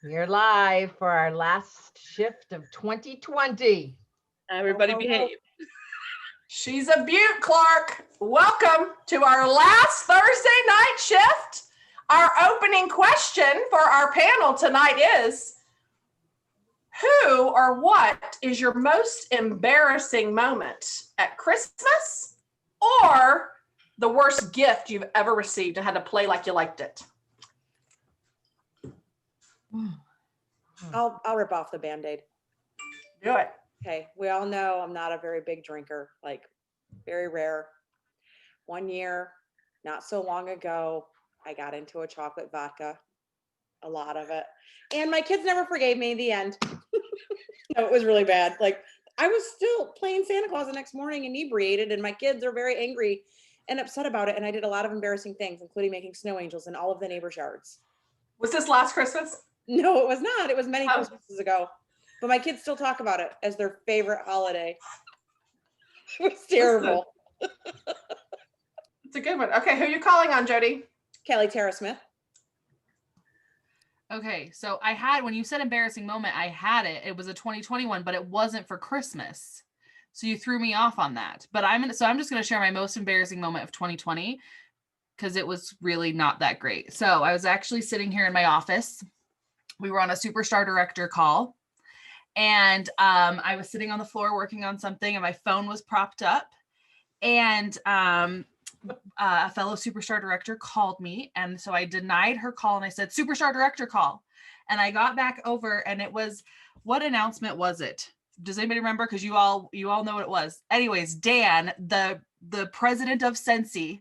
We're live for our last shift of 2020. Everybody behave. She's a beaut, Clark. Welcome to our last Thursday night shift. Our opening question for our panel tonight is, who or what is your most embarrassing moment at Christmas or the worst gift you've ever received and had to play like you liked it? I'll rip off the Band-Aid. Do it. Okay, we all know I'm not a very big drinker, like very rare. One year, not so long ago, I got into a chocolate vodka, a lot of it. And my kids never forgave me in the end. No, it was really bad. Like, I was still playing Santa Claus the next morning inebriated, and my kids are very angry and upset about it. And I did a lot of embarrassing things, including making snow angels in all of the neighbors' yards. Was this last Christmas? No, it was not. It was many Christmases ago. But my kids still talk about it as their favorite holiday. It was terrible. It's a good one. Okay, who are you calling on, Jody? Kelly Tara Smith. Okay, so I had, when you said embarrassing moment, I had it. It was a 2021, but it wasn't for Christmas. So you threw me off on that. But I'm just going to share my most embarrassing moment of 2020 because it was really not that great. So I was actually sitting here in my office. We were on a superstar director call, and I was sitting on the floor working on something, and my phone was propped up, and a fellow superstar director called me, and so I denied her call, and I said, "Superstar director call," and I got back over, and it was, what announcement was it? Does anybody remember? Because you all know what it was. Anyways, Dan, the president of Scentsy,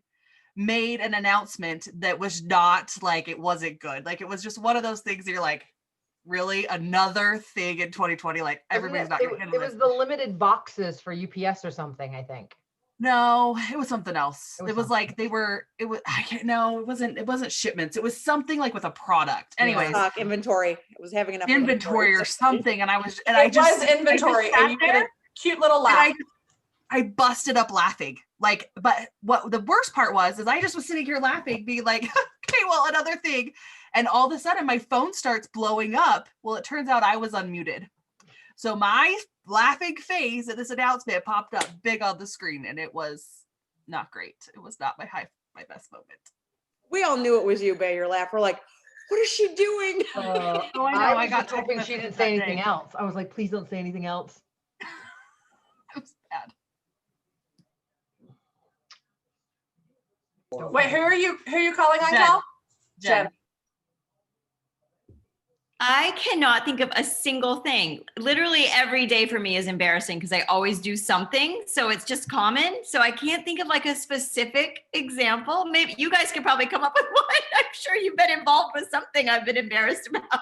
made an announcement that was not, like, it wasn't good. Like, it was just one of those things that you're like, really? Another thing in 2020? Like, everybody's not gonna handle it. It was the limited boxes for UPS or something, I think. No, it was something else. It was something. Like I can't know. It wasn't shipments. It was something like with a product. Anyways. Stock inventory. It was having enough inventory or something. And I was inventory, and you get a cute little laugh. I busted up laughing. Like, but what the worst part was I just was sitting here laughing, being like, okay, well, another thing. And all of a sudden my phone starts blowing up. Well, it turns out I was unmuted. So my laughing face at this announcement popped up big on the screen, and it was not great. It was not my best moment. We all knew it was you, Bay. Your laugh. We're like, what is she doing? I know. I got hoping she didn't say anything else. I was like, please don't say anything else. It was bad. Wait, who are you calling on, Cal? Jen. I cannot think of a single thing. Literally every day for me is embarrassing because I always do something. So it's just common. So I can't think of like a specific example. Maybe you guys could probably come up with one. I'm sure you've been involved with something I've been embarrassed about.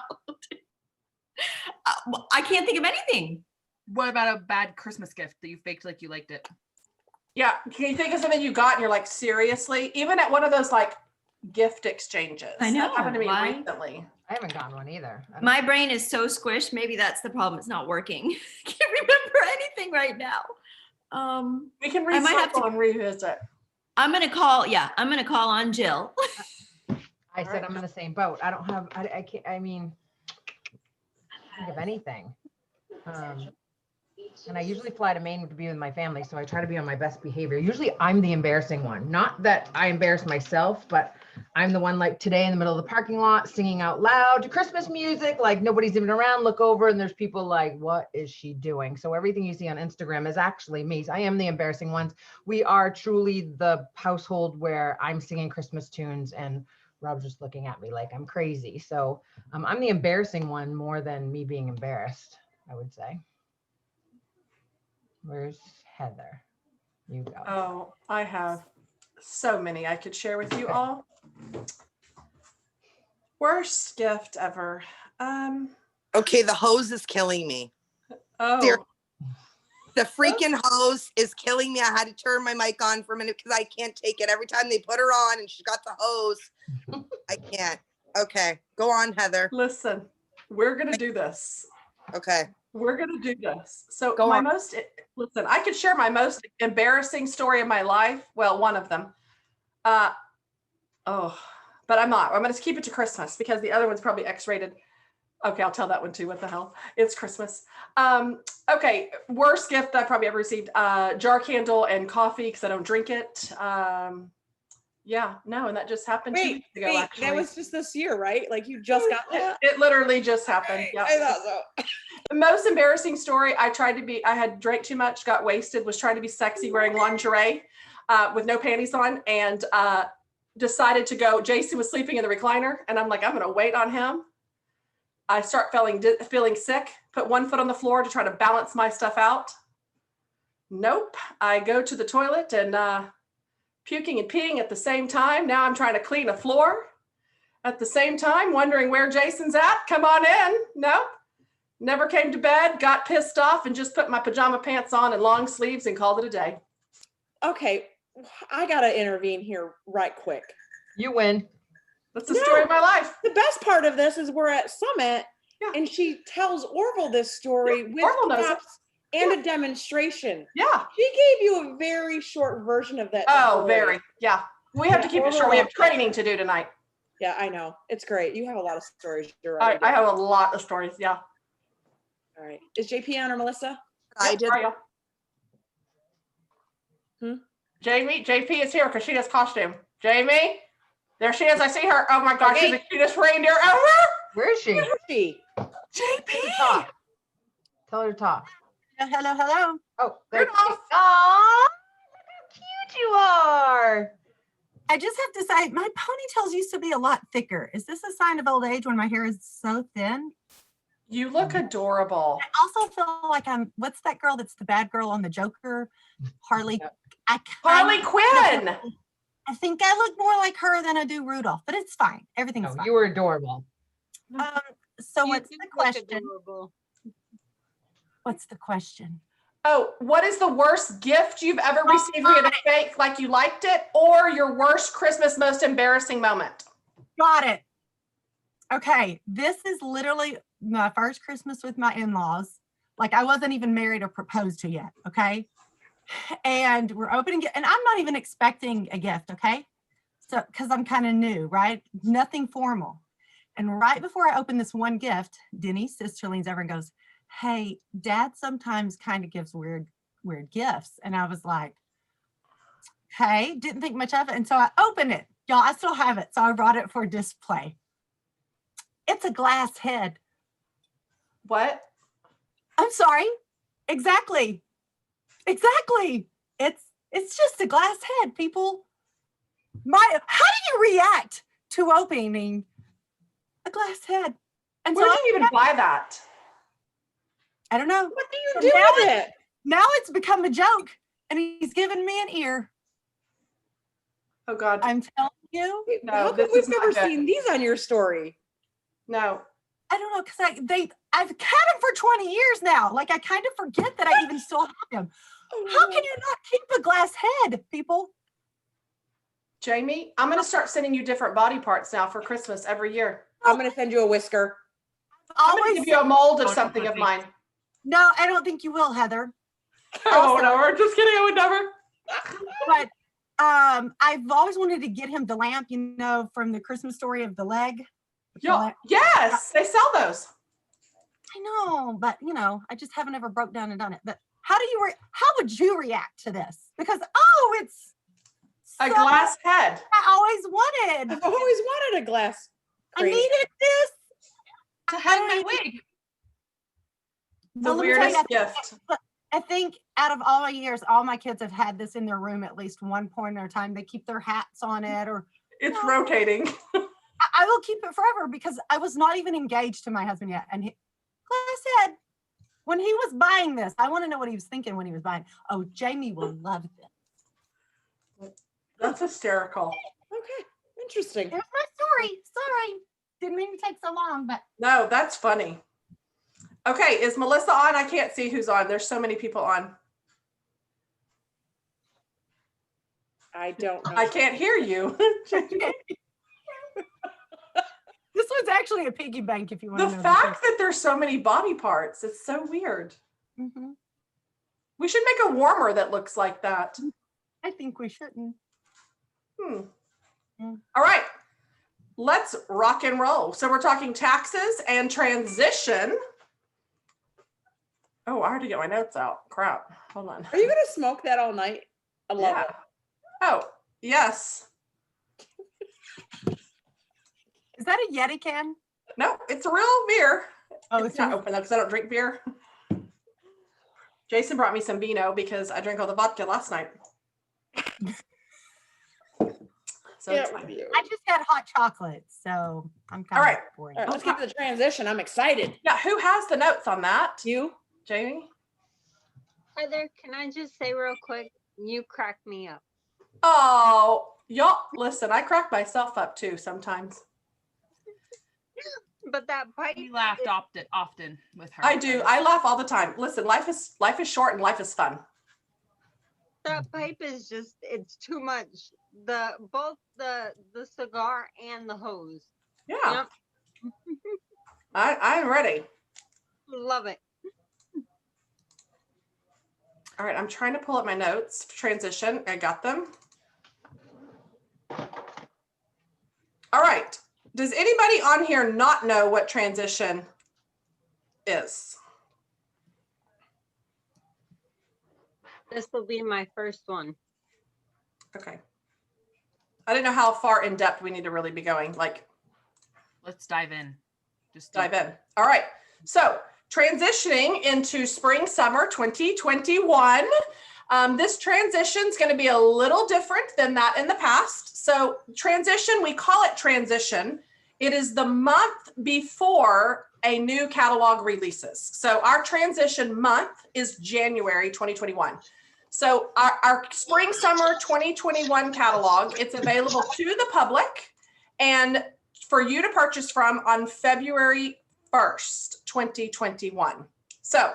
I can't think of anything. What about a bad Christmas gift that you faked like you liked it? Yeah. Can you think of something you got and you're like, seriously? Even at one of those like gift exchanges. I know. That happened to me recently. I haven't gotten one either. My brain is so squished. Maybe that's the problem. It's not working. I can't remember anything right now. We can recycle and revisit. I'm going to call on Jill. I said I'm in the same boat. I don't have, I can't, I mean, think of anything. And I usually fly to Maine to be with my family, so I try to be on my best behavior. Usually I'm the embarrassing one. Not that I embarrass myself, but I'm the one, like today in the middle of the parking lot singing out loud to Christmas music, like nobody's even around, look over and there's people like, what is she doing? So everything you see on Instagram is actually me. So I am the embarrassing ones. We are truly the household where I'm singing Christmas tunes and Rob's just looking at me like I'm crazy. So I'm the embarrassing one more than me being embarrassed, I would say. Where's Heather? You go. Oh, I have so many I could share with you all. Worst gift ever. Okay, the hose is killing me. Oh. The freaking hose is killing me. I had to turn my mic on for a minute because I can't take it. Every time they put her on and she's got the hose, I can't. Okay, go on, Heather. Listen, we're going to do this. Okay. We're going to do this. So Go on. Listen, I could share my most embarrassing story of my life. Well, one of them. But I'm not. I'm going to keep it to Christmas because the other one's probably X-rated. Okay, I'll tell that one too. What the hell? It's Christmas. Okay, worst gift I probably ever received, jar candle and coffee because I don't drink it. Yeah, no, and that just happened 2 Wait, weeks ago, actually. that was just this year, right? Like you just got that? It literally just happened. Yeah. I thought so. The most embarrassing story, I had drank too much, got wasted, was trying to be sexy wearing lingerie with no panties on, and decided to go. Jason was sleeping in the recliner, and I'm like, I'm going to wait on him. I start feeling sick, put one foot on the floor to try to balance my stuff out. Nope. I go to the toilet and puking and peeing at the same time. Now I'm trying to clean a floor at the same time, wondering where Jason's at. Come on in. Nope. Never came to bed, got pissed off, and just put my pajama pants on and long sleeves and called it a day. Okay, I gotta intervene here right quick. You win. That's the story of my life. The best part of this is we're at Summit, Yeah. and she tells Orville this story with Orville knows it. props and a demonstration. Yeah. She gave you a very short version of that. Oh, story. very. Yeah. We have to keep it short. We have training to do tonight. Yeah, I know. It's great. You have a lot of stories. You're I right. have a lot of stories. Yeah. All right. Is JP on or Melissa? I Yep, did. are you? Hmm? Jamie, JP is here because she does costume. Jamie, there she is. I see her. Oh my gosh, she's the cutest reindeer ever. Where is she? Where is she? JP. Talk. Tell her to talk. Hello, hello. Oh, there. Rudolph. Aw, look how cute you are. I just have to say, my ponytails used to be a lot thicker. Is this a sign of old age when my hair is so thin? You look adorable. I also feel like what's that girl that's the bad girl on the Joker? Harley. Harley Quinn. I think I look more like her than I do Rudolph, but it's fine. Everything's Oh, fine. you were adorable. So what's the question? What's the question? Oh, what is the worst gift you've ever received? We had a fake like you liked it, or your worst Christmas most embarrassing moment? Got it. Okay, this is literally my first Christmas with my in-laws. Like I wasn't even married or proposed to yet, okay? And we're opening it, and I'm not even expecting a gift, okay? So, because I'm kind of new, right? Nothing formal. And right before I open this one gift, Denny's sister leans over and goes, "Hey, Dad sometimes kind of gives weird gifts." And I was like, "Hey," didn't think much of it. And so I opened it. Y'all, I still have it. So I brought it for display. It's a glass head. What? I'm sorry. Exactly. It's just a glass head, people. How do you react to opening a glass head? And Where so did you even buy that? I don't know. What do you So do now with it? Now it's become a joke, and he's giving me an ear. Oh God. I'm telling you. No, How come this we've is not never good. seen these on your story? No. I don't know, because I've had him for 20 years now. Like I kind of forget that I even still have him. How can you not keep a glass head, people? Jamie, I'm going to start sending you different body parts now for Christmas every year. I'm gonna send you a whisker. I'm going to give you a mold of Oh, something of mine. No, I don't think you will, Heather. Oh, no, just kidding. I would never. But I've always wanted to get him the lamp, from the Christmas story of the leg. Yes, they sell those. I know, but I just haven't ever broke down and done it. But how would you react to this? Because it's A glass head. I always wanted. I've always wanted a glass. I crate. needed this. To hang my wig. The Well, let me tell weirdest you, gift. I think out of all my years, all my kids have had this in their room at least one point in time. They keep their hats on it, or It's rotating. I will keep it forever because I was not even engaged to my husband yet. And glass head, when he was buying this, I want to know what he was thinking when he was buying. Oh, Jamie will love this. That's hysterical. Okay, interesting. There's my story. Sorry. Didn't mean to take so long, but No, that's funny. Okay, is Melissa on? I can't see who's on. There's so many people on. I don't know. I can't hear you. this was actually a piggy bank if you want The to know. fact that there's so many body parts, it's so weird. Mm-hmm. We should make a warmer that looks like that. I think we shouldn't. Hmm. Mm. All right. let's rock and roll. So we're talking taxes and transition. Oh, I already get my notes out. Crap. Hold on. Are you gonna smoke that all night? I love it. Oh, yes. Is that a Yeti can? No, it's a real beer. Oh, It's not open though because I don't drink beer. Jason brought me some vino because I drank all the vodka last night. So Yeah, it's fine. I just had hot chocolate, so I'm kind All right. of boring. All right, let's get to the transition. I'm excited. Yeah, who has the notes on that? You? Jamie? Heather, can I just say real quick, you cracked me up. Oh, y'all, listen, I crack myself up too sometimes. But that pipe, We laughed often with her. I do. I laugh all the time. Listen, life is short and life is fun. that pipe is just, it's too much. Both the cigar and the hose. Yeah, Yep. I'm ready. Love it. All right, I'm trying to pull up my notes. Transition, I got them. All right. Does anybody on here not know what transition is? This will be my first one. Okay. I didn't know how far in depth we need to really be going. Like, Let's dive in. Just dive in. All right. So transitioning into spring, summer 2021. This transition is going to be a little different than that in the past. So transition, we call it transition. It is the month before a new catalog releases. So our transition month is January 2021. So our spring, summer 2021 catalog, it's available to the public and for you to purchase from on February 1st, 2021. So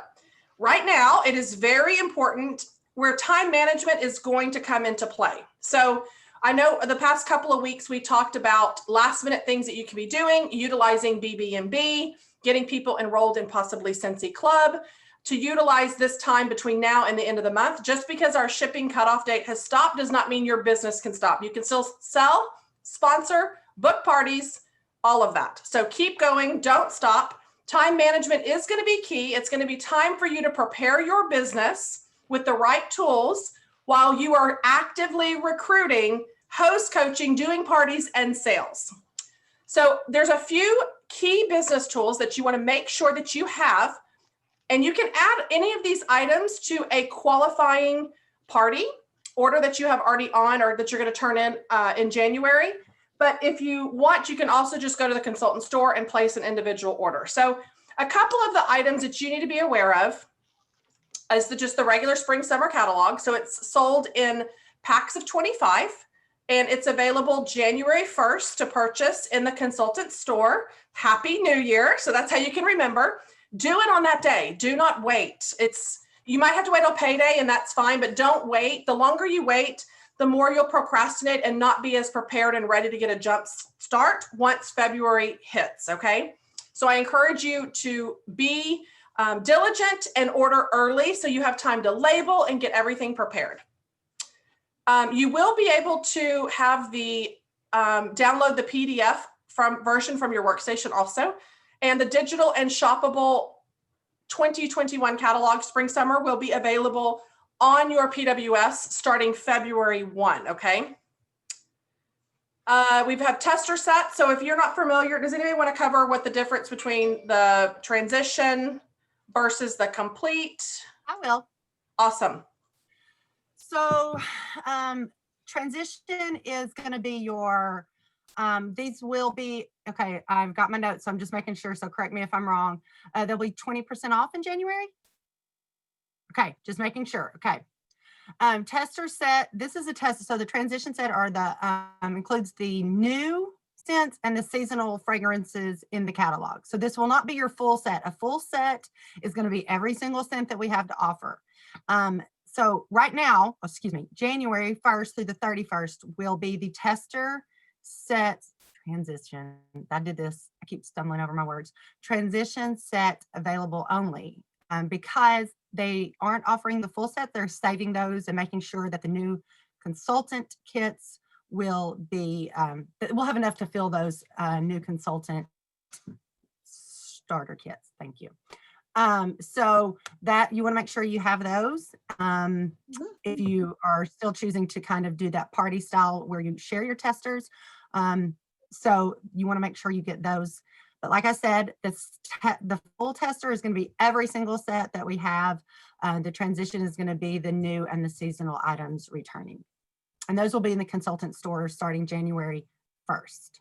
right now it is very important where time management is going to come into play. So I know the past couple of weeks we talked about last minute things that you can be doing, utilizing BB&B, getting people enrolled in possibly Scentsy Club, to utilize this time between now and the end of the month. Just because our shipping cutoff date has stopped does not mean your business can stop. You can still sell, sponsor, book parties, all of that. So keep going, don't stop. Time management is going to be key. It's going to be time for you to prepare your business with the right tools while you are actively recruiting, host coaching, doing parties, and sales. So there's a few key business tools that you want to make sure that you have, and you can add any of these items to a qualifying party order that you have already on or that you're going to turn in January. But if you want, you can also just go to the consultant store and place an individual order. So a couple of the items that you need to be aware of is just the regular spring summer catalog. So it's sold in packs of 25 and it's available January 1st to purchase in the consultant store. Happy New Year. So that's how you can remember. Do it on that day. Do not wait. You might have to wait till payday and that's fine, but don't wait. The longer you wait, the more you'll procrastinate and not be as prepared and ready to get a jump start once February hits, okay? So I encourage you to be diligent and order early so you have time to label and get everything prepared. You will be able to have the download the PDF version from your workstation also. And the digital and shoppable 2021 catalog spring summer will be available on your PWS starting February 1, okay? We have tester sets. So if you're not familiar, does anybody want to cover what the difference between the transition versus the complete? I will. Awesome. So transition is going to be your, these will be, okay, I've got my notes, so I'm just making sure, so correct me if I'm wrong. They'll be 20% off in January? Okay, just making sure, okay. Tester set, this is a test, so the transition set are the, includes the new scents and the seasonal fragrances in the catalog. So this will not be your full set. A full set is going to be every single scent that we have to offer. So right now, January 1st through the 31st will be the tester set transition. I did this, I keep stumbling over my words. Transition set available only because they aren't offering the full set. They're saving those and making sure that the new consultant kits will be, we'll have enough to fill those new consultant starter kits. Thank you. So that you want to make sure you have those. If you are still choosing to kind of do that party style where you share your testers. So you want to make sure you get those. But like I said, the full tester is going to be every single set that we have. The transition is going to be the new and the seasonal items returning. And those will be in the consultant stores starting January 1st.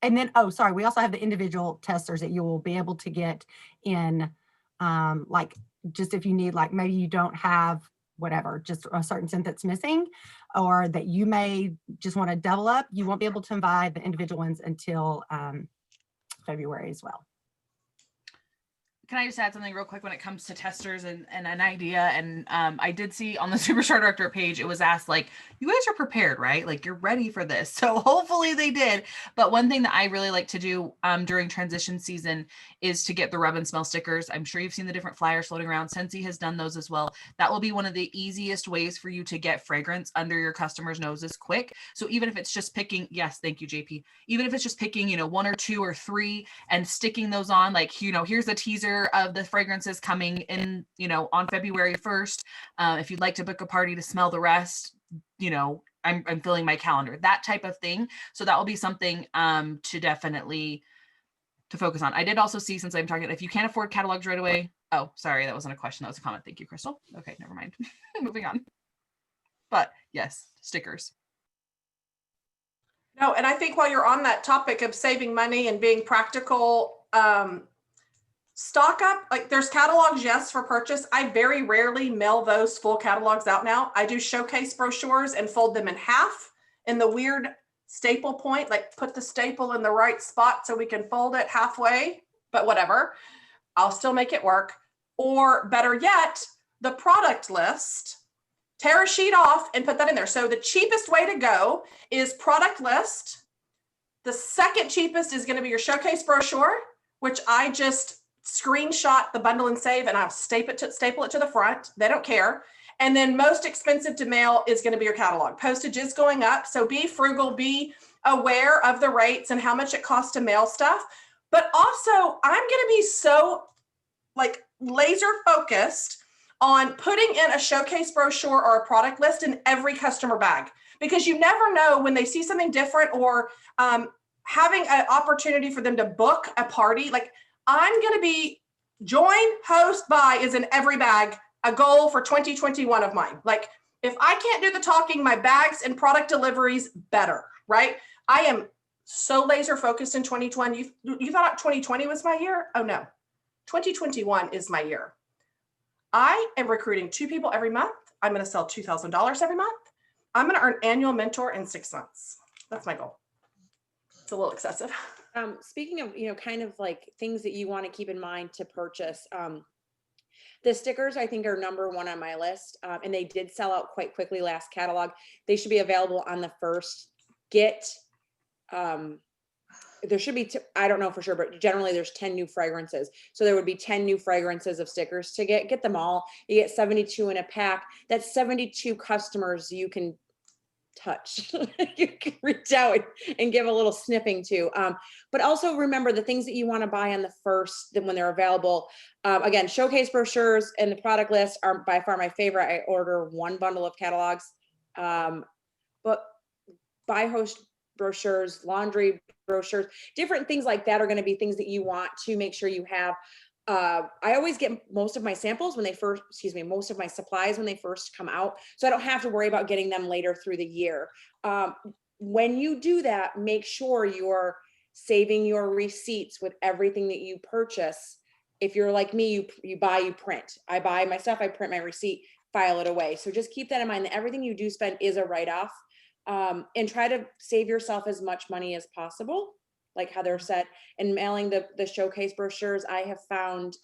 And then, oh, sorry, we also have the individual testers that you will be able to get in, like, just if you need, like, maybe you don't have whatever, just a certain scent that's missing, or that you may just want to double up, you won't be able to buy the individual ones until February as well. Can I just add something real quick when it comes to testers and an idea? And I did see on the Superstar Director page, it was asked, like, you guys are prepared, right? Like, you're ready for this. So hopefully they did. But one thing that I really like to do during transition season is to get the rub and smell stickers. I'm sure you've seen the different flyers floating around. Scentsy has done those as well. That will be one of the easiest ways for you to get fragrance under your customers' noses quick. So even if it's just picking, yes, thank you, JP. Even if it's just picking, you know, 1 or 2 or 3 and sticking those on, like, you know, here's a teaser of the fragrances coming in, you know, on February 1st. If you'd like to book a party to smell the rest, you know, I'm filling my calendar, that type of thing. So that will be something to definitely to focus on. I did also see, since I'm talking, if you can't afford catalogs right away. Oh, sorry, that wasn't a question. That was a comment. Thank you, Crystal. Okay, never mind. Moving on. But yes, stickers. No, and I think while you're on that topic of saving money and being practical, stock up, like there's catalogs, yes, for purchase. I very rarely mail those full catalogs out now. I do showcase brochures and fold them in half in the weird staple point, like put the staple in the right spot so we can fold it halfway, but whatever, I'll still make it work. Or better yet, the product list, tear a sheet off and put that in there. So the cheapest way to go is product list. The second cheapest is going to be your showcase brochure, which I just screenshot the bundle and save, and I'll staple it to the front. They don't care. And then most expensive to mail is going to be your catalog. Postage is going up, so be frugal, be aware of the rates and how much it costs to mail stuff. But also, I'm going to be so like laser focused on putting in a showcase brochure or a product list in every customer bag, because you never know when they see something different, or having an opportunity for them to book a party. Like, I'm going to be join, host, buy is in every bag, a goal for 2021 of mine. Like, if I can't do the talking, my bags and product deliveries better, right? I am so laser focused in 2020. You thought 2020 was my year? Oh no, 2021 is my year. I am recruiting 2 people every month. I'm going to sell $2,000 every month. I'm going to earn annual mentor in 6 months. That's my goal. It's a little excessive. Speaking of, you know, kind of like things that you want to keep in mind to purchase, the stickers I think are number 1 on my list, and they did sell out quite quickly last catalog. They should be available on the first get. There should be, I don't know for sure, but generally there's 10 new fragrances. So there would be 10 new fragrances of stickers to get them all. You get 72 in a pack. That's 72 customers you can touch. You can reach out and give a little sniffing to. But also remember the things that you want to buy on the first, then when they're available. Again, showcase brochures and the product list are by far my favorite. I order 1 bundle of catalogs. But buy host brochures, laundry brochures, different things like that are going to be things that you want to make sure you have. I always get most of my samples when they first, most of my supplies when they first come out. So I don't have to worry about getting them later through the year. When you do that, make sure you're saving your receipts with everything that you purchase. If you're like me, you buy, you print. I buy my stuff, I print my receipt, file it away. So just keep that in mind that everything you do spend is a write-off, and try to save yourself as much money as possible. Like Heather said, and mailing the showcase brochures, I have found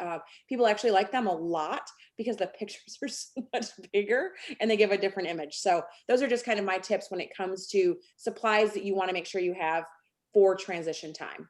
people actually like them a lot because the pictures are so much bigger and they give a different image. So those are just kind of my tips when it comes to supplies that you want to make sure you have for transition time.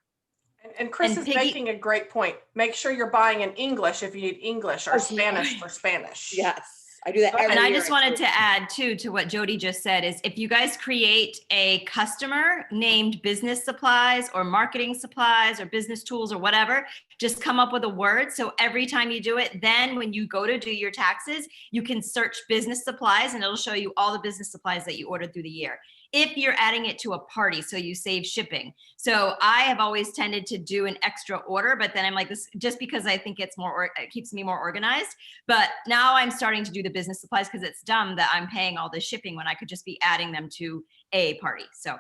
And Chris is making a great point. Make sure you're buying in English if you need English, or Spanish for Spanish. Yes. I do that every And I year, just wanted to add too, to what Jody just said, is if you guys create a customer named business supplies or marketing supplies or business tools or whatever, just come up with a word. So every time you do it, then when you go to do your taxes, you can search business supplies and it'll show you all the business supplies that you ordered through the year. If you're adding it to a party, so you save shipping. So I have always tended to do an extra order, but then I'm like this just because I think it's more, it keeps me more organized. But now I'm starting to do the business supplies because it's dumb that I'm paying all the shipping when I could just be adding them to a party. So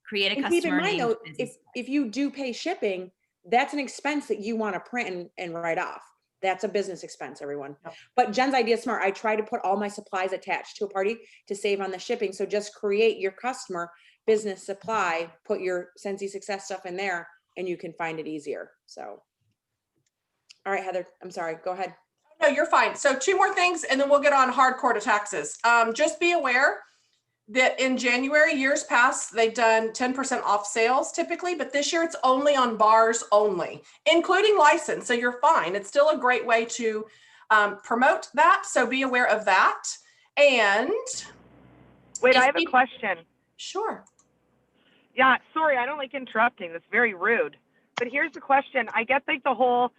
create a And customer keep in mind named though, business if you do pay shipping, that's an expense that you want to print and write off. That's a business expense, everyone. Yep. But Jen's idea is smart. I try to put all my supplies attached to a party to save on the shipping. So just create your customer business supply, put your Scentsy Success stuff in there, and you can find it easier. So, all right, Heather, I'm sorry. Go ahead. No, you're fine. So 2 more things, and then we'll get on hardcore to taxes. Just be aware that in January, years past, they've done 10% off sales typically, but this year it's only on bars only, including license. So you're fine. It's still a great way to promote that. So be aware of that. And wait, I have a question. Sure. Yeah, sorry, I don't like interrupting. That's very rude. But here's the question. I get like the whole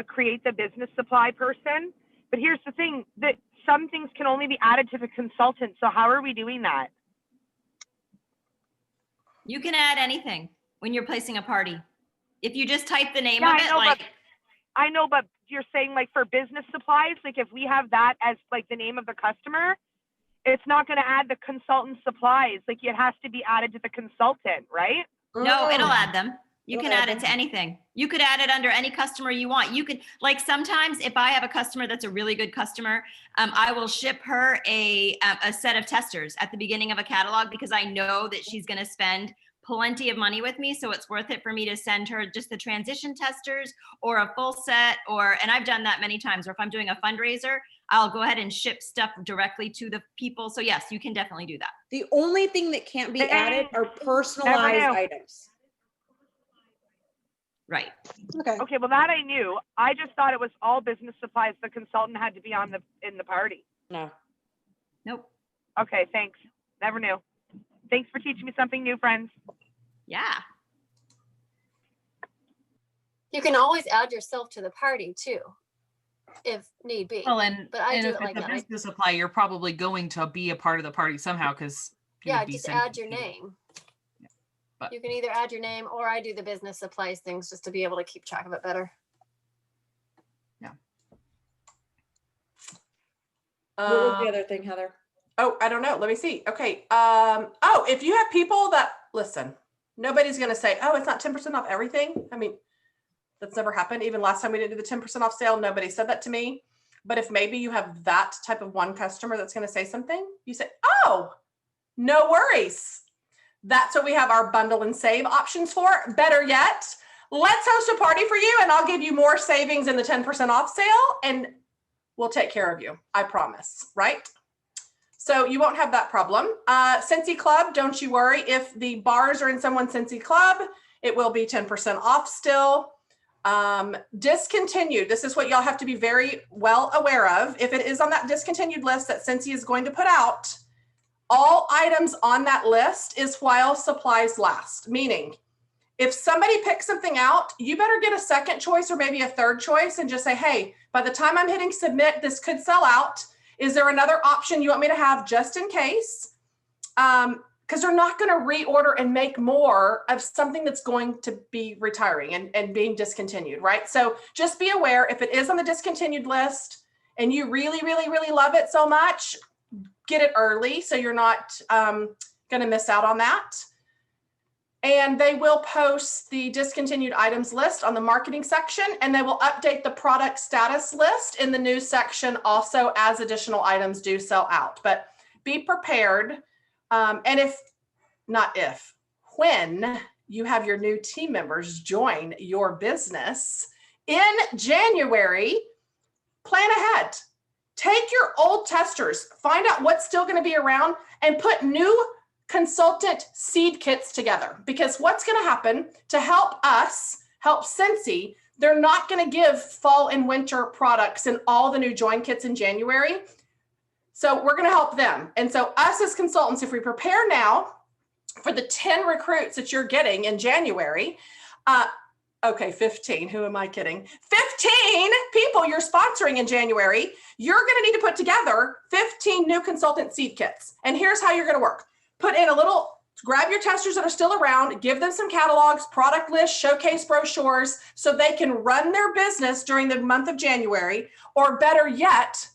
create the business supply person, but here's the thing, that some things can only be added to the consultant. So how are we doing that? You can add anything when you're placing a party. If you just type the name Yeah, of it, I know, but you're saying like for business supplies, like if we have that as like the name of the customer, it's not going to add the consultant supplies. Like it has to be added to the consultant, right? no, it'll add them. You It'll can add add it them. to anything. You could add it under any customer you want. You could, like sometimes if I have a customer that's a really good customer, I will ship her a set of testers at the beginning of a catalog because I know that she's going to spend plenty of money with me. So it's worth it for me to send her just the transition testers or a full set and I've done that many times. Or if I'm doing a fundraiser, I'll go ahead and ship stuff directly to the people. So yes, you can definitely do that. The only thing that can't be added are personalized Never knew. items. Right. Okay. Okay, well that I knew. I just thought it was all business supplies. The consultant had to be in the party. No. Nope. Okay, thanks. Never knew. Thanks for teaching me something new, friends. Yeah. You can always add yourself to the party too, if need be. Well, and But I do if it like it's a that. business supply, you're probably going to be a part of the party somehow because Yeah, just add your name. But- You can either add your name or I do the business supplies things just to be able to keep track of it better. What was the other thing, Heather? Oh, I don't know. Let me see. Okay. If you have people that listen, nobody's going to say, oh, it's not 10% off everything. I mean, that's never happened. Even last time we did the 10% off sale, nobody said that to me. But if maybe you have that type of one customer that's going to say something, you say, oh, no worries. That's what we have our bundle and save options for. Better yet, let's host a party for you and I'll give you more savings in the 10% off sale and we'll take care of you. I promise, right? So you won't have that problem. Scentsy Club, don't you worry. If the bars are in someone's Scentsy Club, it will be 10% off still. Discontinued. This is what y'all have to be very well aware of. If it is on that discontinued list that Scentsy is going to put out, all items on that list is while supplies last. Meaning, if somebody picks something out, you better get a second choice or maybe a third choice and just say, hey, by the time I'm hitting submit, this could sell out. Is there another option you want me to have just in case? Because they're not going to reorder and make more of something that's going to be retiring and being discontinued, right? So just be aware if it is on the discontinued list and you really, really, really love it so much, get it early so you're not going to miss out on that. And they will post the discontinued items list on the marketing section, and they will update the product status list in the news section also as additional items do sell out. But be prepared. And when you have your new team members join your business in January, plan ahead. Take your old testers, find out what's still going to be around, and put new consultant seed kits together. Because what's going to happen to help us, help Scentsy, they're not going to give fall and winter products and all the new join kits in January. So we're going to help them. And so us as consultants, if we prepare now for the 10 recruits that you're getting in January, okay, 15, who am I kidding? 15 people you're sponsoring in January, you're going to need to put together 15 new consultant seed kits. And here's how you're going to work. Put in a little, grab your testers that are still around, give them some catalogs, product lists, showcase brochures, so they can run their business during the month of January, or better yet,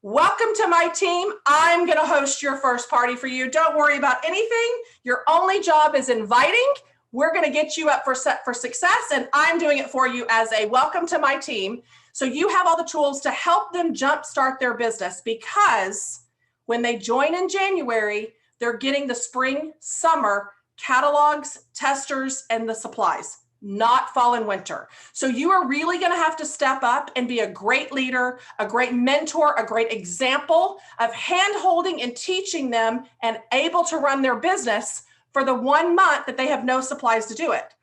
welcome to my team. I'm going to host your first party for you. Don't worry about anything. Your only job is inviting. We're going to get you up for success, and I'm doing it for you as a welcome to my team. So you have all the tools to help them jumpstart their business, because when they join in January, they're getting the spring, summer catalogs, testers, and the supplies, not fall and winter. So you are really going to have to step up and be a great leader, a great mentor, a great example of hand-holding and teaching them and able to run their business for the 1 month that they have no supplies to do it.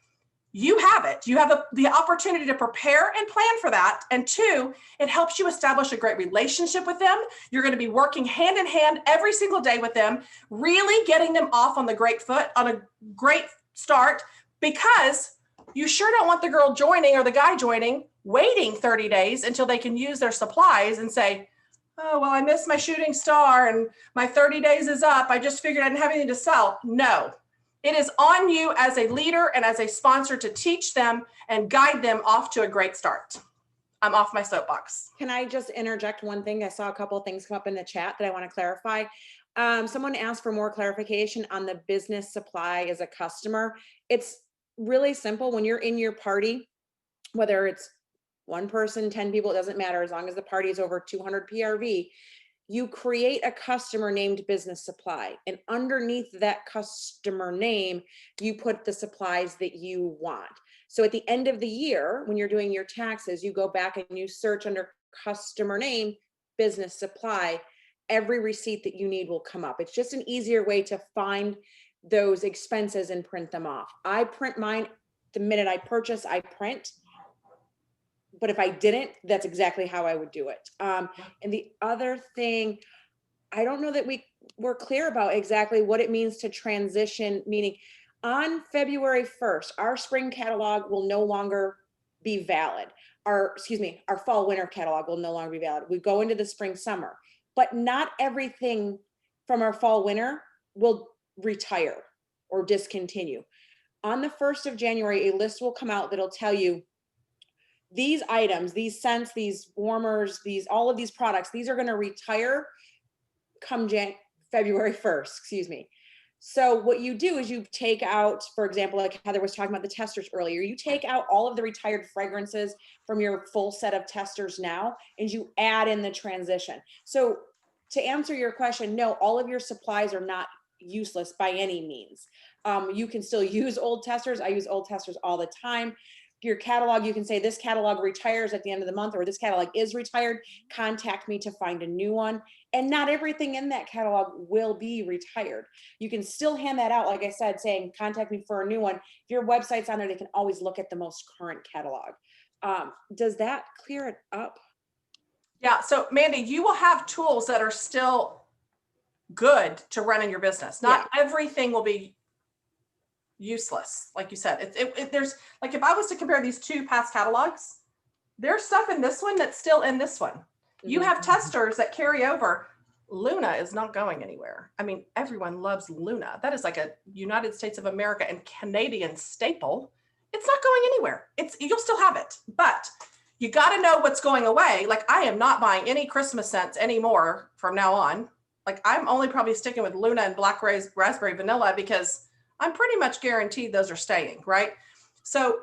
You have it. You have the opportunity to prepare and plan for that. And 2, it helps you establish a great relationship with them. You're going to be working hand in hand every single day with them, really getting them off on the great foot, on a great start, because you sure don't want the girl joining or the guy joining, waiting 30 days until they can use their supplies and say, oh, well, I missed my shooting star and my 30 days is up. I just figured I didn't have anything to sell. No. It is on you as a leader and as a sponsor to teach them and guide them off to a great start. I'm off my soapbox. Can I just interject one thing? I saw a couple of things come up in the chat that I want to clarify. Someone asked for more clarification on the business supply as a customer. It's really simple. When you're in your party, whether it's 1 person, 10 people, it doesn't matter, as long as the party is over 200 PRV, you create a customer named business supply. And underneath that customer name, you put the supplies that you want. So at the end of the year, when you're doing your taxes, you go back and you search under customer name, business supply, every receipt that you need will come up. It's just an easier way to find those expenses and print them off. I print mine the minute I purchase, I print. But if I didn't, that's exactly how I would do it. And the other thing, I don't know that we were clear about exactly what it means to transition, meaning on February 1st, our spring catalog will no longer be valid. Our fall winter catalog will no longer be valid. We go into the spring summer, but not everything from our fall winter will retire or discontinue. On the 1st of January, a list will come out that'll tell you these items, these scents, these warmers, all of these products, these are going to retire come February 1st, So what you do is you take out, for example, like Heather was talking about the testers earlier, you take out all of the retired fragrances from your full set of testers now, and you add in the transition. So to answer your question, no, all of your supplies are not useless by any means. You can still use old testers. I use old testers all the time. Your catalog, you can say this catalog retires at the end of the month, or this catalog is retired. Contact me to find a new one. And not everything in that catalog will be retired. You can still hand that out, like I said, saying contact me for a new one. If your website's on there, they can always look at the most current catalog. Does that clear it up? Yeah, so Mandy, you will have tools that are still good to run in your business. Not everything will be useless, like you said. There's, like, if I was to compare these 2 past catalogs, there's stuff in this one that's still in this one. You have testers that carry over. Luna is not going anywhere. I mean, everyone loves Luna. That is like a United States of America and Canadian staple. It's not going anywhere. You'll still have it, but you got to know what's going away. Like, I am not buying any Christmas scents anymore from now on. Like, I'm only probably sticking with Luna and Black Raspberry Vanilla, because I'm pretty much guaranteed those are staying, right? So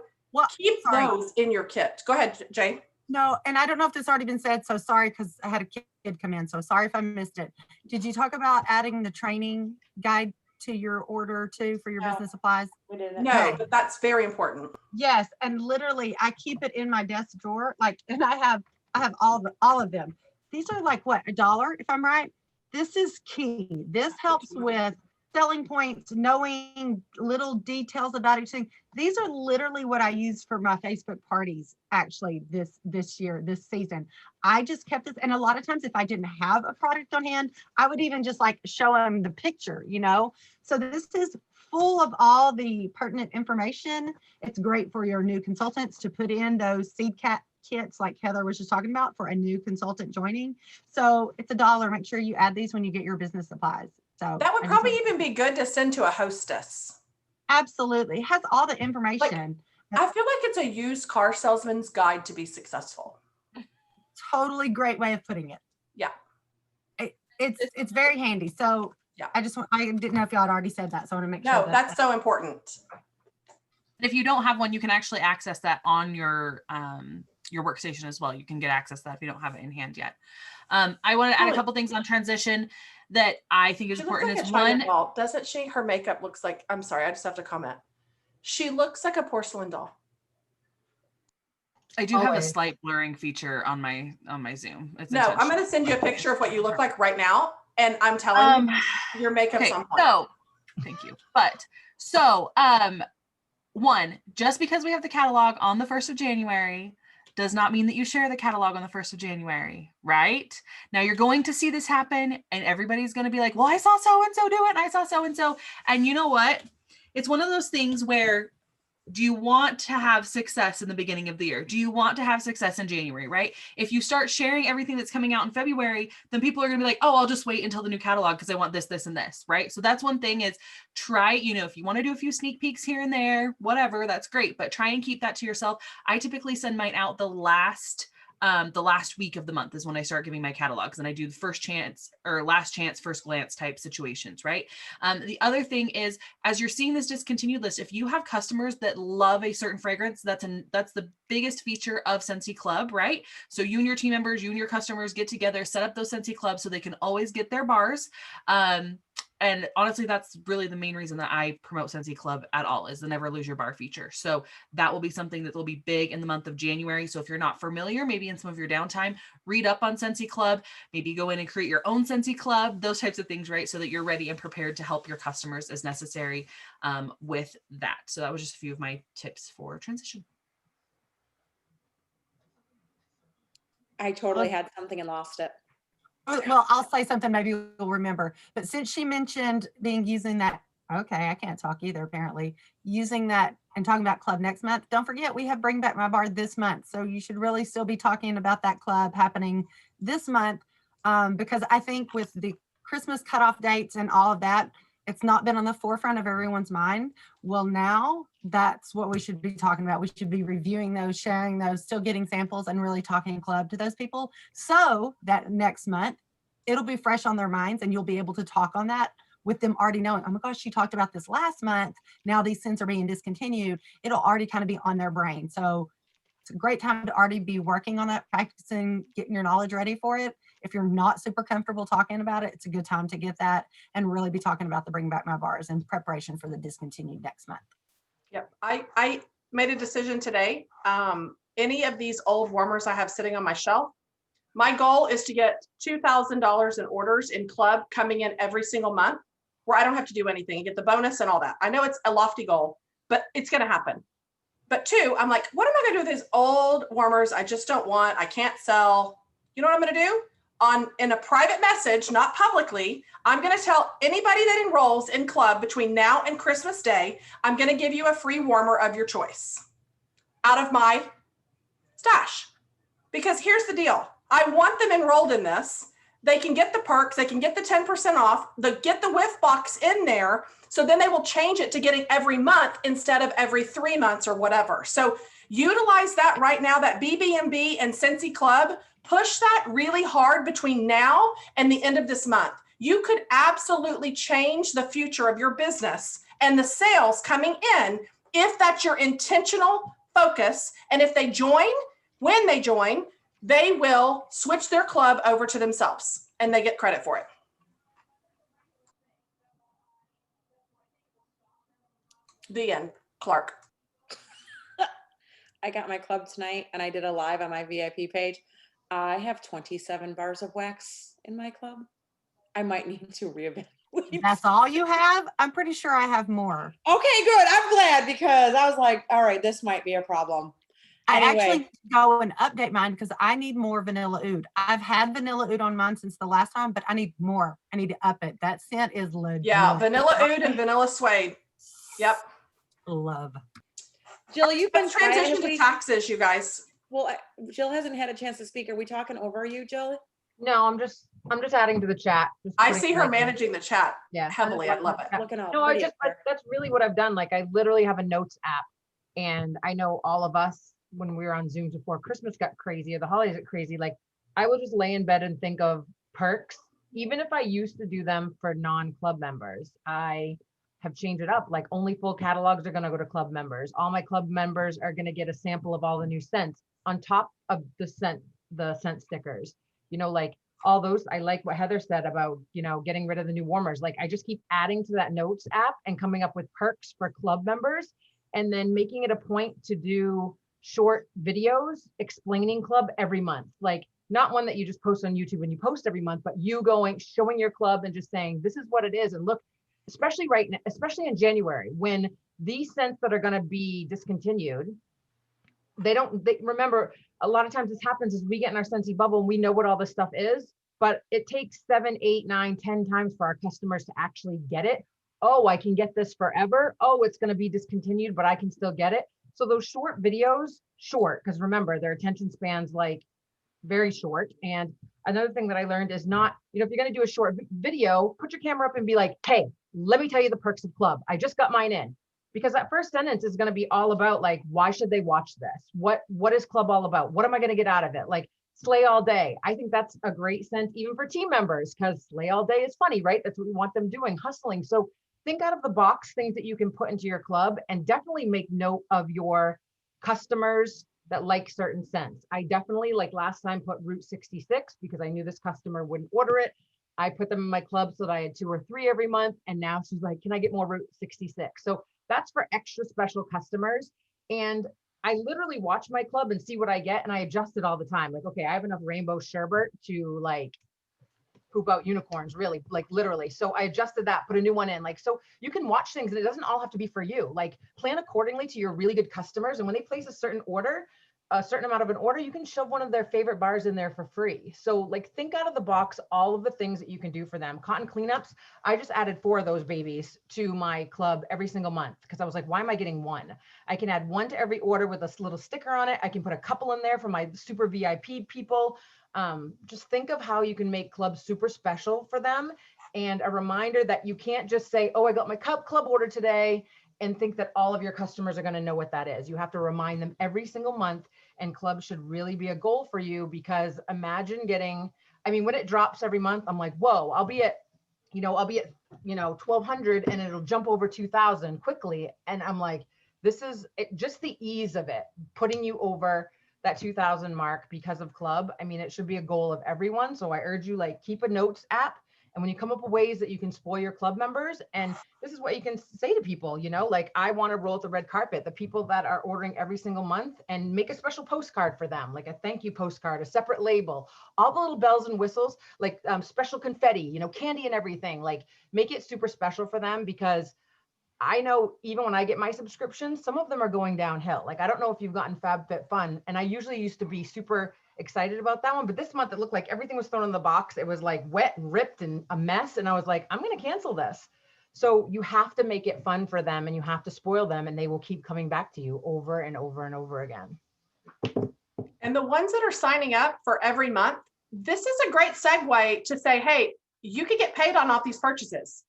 keep those in your kit. Go ahead, Jay. No, and I don't know if this already been said, so sorry, because I had a kid come in, so sorry if I missed it. Did you talk about adding the training guide to your order too for your business supplies? No, but that's very important. Yes, and literally I keep it in my desk drawer, and I have all of them. These are like what, $1 if I'm right? This is key. This helps with selling points, knowing little details about each thing. These are literally what I used for my Facebook parties actually this year, this season. I just kept this, and a lot of times if I didn't have a product on hand, I would even just like show them the picture, you know? So this is full of all the pertinent information. It's great for your new consultants to put in those seed kits like Heather was just talking about for a new consultant joining. So it's $1. Make sure you add these when you get your business supplies. So That would probably even be good to send to a hostess. Absolutely. It has all the information. I feel like it's a used car salesman's guide to be successful. Totally great way of putting it. Yeah. It's very handy. So yeah, I didn't know if y'all had already said that. So I want to make sure. No, that's so important. If you don't have one, you can actually access that on your workstation as well. You can get access to that if you don't have it in hand yet. I want to add a couple things on transition that I think is important. Like is one, doll, doesn't she? Her makeup looks like, I'm sorry, I just have to comment. She looks like a porcelain doll. I do have a slight blurring feature on my Zoom. It's no, I'm going to send you a picture of what you look like right now. And I'm telling you, your makeup's on point. So, thank you. But so, one, just because we have the catalog on the 1st of January does not mean that you share the catalog on the 1st of January, right? Now you're going to see this happen and everybody's going to be like, well, I saw so-and-so do it. And I saw so-and-so. And you know what? It's one of those things where, do you want to have success in the beginning of the year? Do you want to have success in January, right? If you start sharing everything that's coming out in February, then people are going to be like, oh, I'll just wait until the new catalog because I want this, this, and this, right? So that's one thing is try, if you want to do a few sneak peeks here and there, whatever, that's great, but try and keep that to yourself. I typically send mine out the last week of the month is when I start giving my catalogs, and I do the first chance or last chance, first glance type situations, right? The other thing is, as you're seeing this discontinued list, if you have customers that love a certain fragrance, that's the biggest feature of Scentsy Club, right? So you and your team members, you and your customers get together, set up those Scentsy Clubs so they can always get their bars. And honestly, that's really the main reason that I promote Scentsy Club at all, is the never lose your bar feature. So that will be something that will be big in the month of January. So if you're not familiar, maybe in some of your downtime, read up on Scentsy Club, maybe go in and create your own Scentsy Club, those types of things, right? So that you're ready and prepared to help your customers as necessary with that. So that was just a few of my tips for transition. I totally had something and lost it. Well, I'll say something maybe you'll remember. But since she mentioned using that, okay, I can't talk either, apparently, using that and talking about club next month, don't forget we have Bring Back My Bar this month. So you should really still be talking about that club happening this month, because I think with the Christmas cutoff dates and all of that, it's not been on the forefront of everyone's mind. Well, now that's what we should be talking about. We should be reviewing those, sharing those, still getting samples and really talking club to those people so that next month it'll be fresh on their minds and you'll be able to talk on that with them already knowing, oh my gosh, she talked about this last month. Now these scents are being discontinued. It'll already kind of be on their brain. So it's a great time to already be working on that, practicing, getting your knowledge ready for it. If you're not super comfortable talking about it, it's a good time to get that and really be talking about the Bring Back My Bars in preparation for the discontinued next month. Yep. I made a decision today. Any of these old warmers I have sitting on my shelf, my goal is to get $2,000 in orders in club coming in every single month where I don't have to do anything and get the bonus and all that. I know it's a lofty goal, but it's going to happen. But two, I'm like, what am I going to do with these old warmers I just don't want? I can't sell. You know what I'm going to do? In a private message, not publicly, I'm going to tell anybody that enrolls in club between now and Christmas Day, I'm going to give you a free warmer of your choice out of my stash. Because here's the deal. I want them enrolled in this. They can get the perks. They can get the 10% off. Get the whiff box in there. So then they will change it to getting every month instead of every 3 months or whatever. So utilize that right now, that BB&B and Scentsy Club. Push that really hard between now and the end of this month. You could absolutely change the future of your business and the sales coming in if that's your intentional focus. And if they join, when they join, they will switch their club over to themselves and they get credit for it. The end, Clark. I got my club tonight and I did a live on my VIP page. I have 27 bars of wax in my club. I might need to reevaluate That's all you have? I'm pretty sure I have more. Okay, good. I'm glad because I was like, all right, this might be a problem. I Anyway. actually need to go and update mine because I need more vanilla oud. I've had vanilla oud on mine since the last time, but I need more. I need to up it. That scent is legit. Yeah, vanilla oud and vanilla suede. Yep. Love. Jill, you've been Let's transition to trying. taxes, you guys. Well, Jill hasn't had a chance to speak. Are we talking over you, Jill? No, I'm just adding to the chat. Just I putting see her like- managing the chat Yeah. heavily. I love it. Looking out. No, I pretty just up there. that's really what I've done. Like I literally have a notes app, and I know all of us when we were on Zoom before Christmas got crazy or the holidays got crazy. Like I will just lay in bed and think of perks, even if I used to do them for non-club members. I have changed it up. Like only full catalogs are going to go to club members. All my club members are going to get a sample of all the new scents on top of the scent stickers. You know, like all those. I like what Heather said about, you know, getting rid of the new warmers. Like I just keep adding to that notes app and coming up with perks for club members, and then making it a point to do short videos explaining club every month. Like not one that you just post on YouTube and you post every month, but you showing your club and just saying, this is what it is. And look, especially right now, especially in January, when these scents that are going to be discontinued, they remember, a lot of times this happens is we get in our Scentsy bubble and we know what all this stuff is, but it takes 7, 8, 9, 10 times for our customers to actually get it. Oh, I can get this forever. Oh, it's going to be discontinued, but I can still get it. So those short videos, because remember, their attention spans like very short. And another thing that I learned is not, you know, if you're going to do a short video, put your camera up and be like, hey, let me tell you the perks of club. I just got mine in. Because that first sentence is going to be all about like, why should they watch this? What is club all about? What am I going to get out of it? Like slay all day. I think that's a great sense even for team members, because slay all day is funny, right? That's what we want them doing, hustling. So think out of the box things that you can put into your club, and definitely make note of your customers that like certain scents. I definitely, like last time, put Route 66 because I knew this customer wouldn't order it. I put them in my club so that I had 2 or 3 every month. And now she's like, can I get more Route 66? So that's for extra special customers. And I literally watch my club and see what I get, and I adjust it all the time. Like, okay, I have enough rainbow sherbet to like poop out unicorns, really, like literally. So I adjusted that, put a new one in. Like, so you can watch things and it doesn't all have to be for you. Like plan accordingly to your really good customers. And when they place a certain order, a certain amount of an order, you can shove one of their favorite bars in there for free. So like think out of the box, all of the things that you can do for them. Cotton cleanups, I just added 4 of those babies to my club every single month because I was like, why am I getting 1? I can add 1 to every order with a little sticker on it. I can put a couple in there for my super VIP people. Just think of how you can make clubs super special for them, and a reminder that you can't just say, oh, I got my club order today, and think that all of your customers are going to know what that is. You have to remind them every single month, and clubs should really be a goal for you, because imagine getting, I mean, when it drops every month, I'm like, whoa, I'll be at 1,200 and it'll jump over 2,000 quickly. And I'm like, this is just the ease of it, putting you over that 2,000 mark because of club. I mean, it should be a goal of everyone. So I urge you, like, keep a notes app. And when you come up with ways that you can spoil your club members, and this is what you can say to people, you know, like, I want to roll out the red carpet, the people that are ordering every single month, and make a special postcard for them, like a thank you postcard, a separate label, all the little bells and whistles, like special confetti, you know, candy and everything, like make it super special for them. Because I know even when I get my subscriptions, some of them are going downhill. Like, I don't know if you've gotten FabFitFun, and I usually used to be super excited about that one, but this month it looked like everything was thrown in the box. It was like wet and ripped and a mess. And I was like, I'm going to cancel this. So you have to make it fun for them, and you have to spoil them, and they will keep coming back to you over and over and over again. And the ones that are signing up for every month, this is a great segue to say, hey, you could get paid on all these purchases.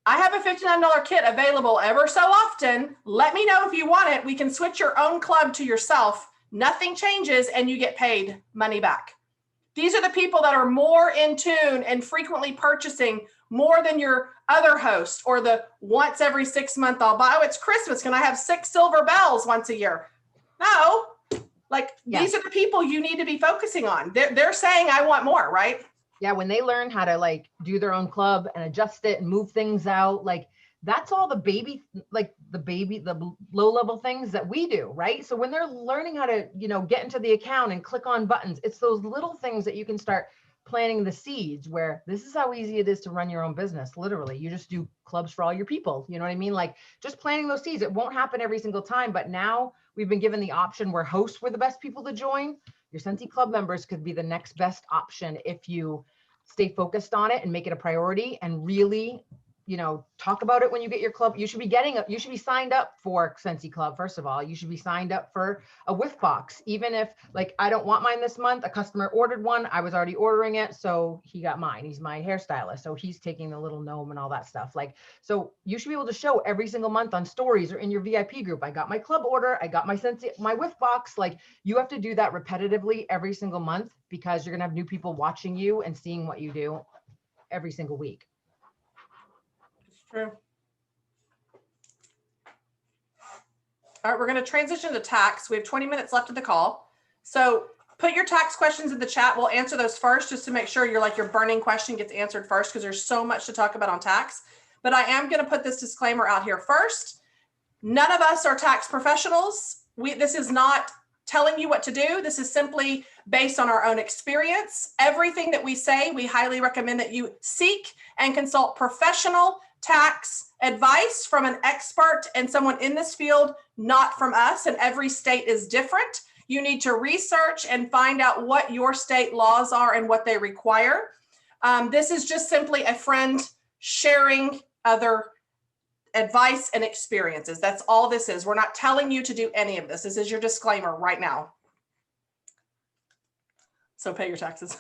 I have a $59 kit available ever so often. Let me know if you want it. We can switch your own club to yourself. Nothing changes, and you get paid money back. These are the people that are more in tune and frequently purchasing more than your other host, or the once every 6 month I'll buy. Oh, it's Christmas. Can I have 6 silver bells once a year? No, like These are the people you need to be focusing on. They're saying, I want more, right? Yeah, when they learn how to like do their own club and adjust it and move things out, like that's all the low level things that we do, right? So when they're learning how to, you know, get into the account and click on buttons, it's those little things that you can start planting the seeds where this is how easy it is to run your own business. Literally, you just do clubs for all your people. You know what I mean? Like just planting those seeds. It won't happen every single time, but now we've been given the option where hosts were the best people to join. Your Scentsy Club members could be the next best option if you stay focused on it and make it a priority and really, you know, talk about it when you get your club. You should be signed up for Scentsy Club. First of all, you should be signed up for a whiff box. Even if like, I don't want mine this month, a customer ordered one. I was already ordering it. So he got mine. He's my hairstylist. So he's taking the little gnome and all that stuff. Like, so you should be able to show every single month on stories or in your VIP group. I got my club order. I got my Scentsy, my whiff box. Like you have to do that repetitively every single month because you're going to have new people watching you and seeing what you do every single week. True. All right, we're going to transition to tax. We have 20 minutes left of the call. So put your tax questions in the chat. We'll answer those first just to make sure your burning question gets answered first because there's so much to talk about on tax. But I am going to put this disclaimer out here first. None of us are tax professionals. This is not telling you what to do. This is simply based on our own experience. Everything that we say, we highly recommend that you seek and consult professional tax advice from an expert and someone in this field, not from us. And every state is different. You need to research and find out what your state laws are and what they require. This is just simply a friend sharing other advice and experiences. That's all this is. We're not telling you to do any of this. This is your disclaimer right now. So pay your taxes.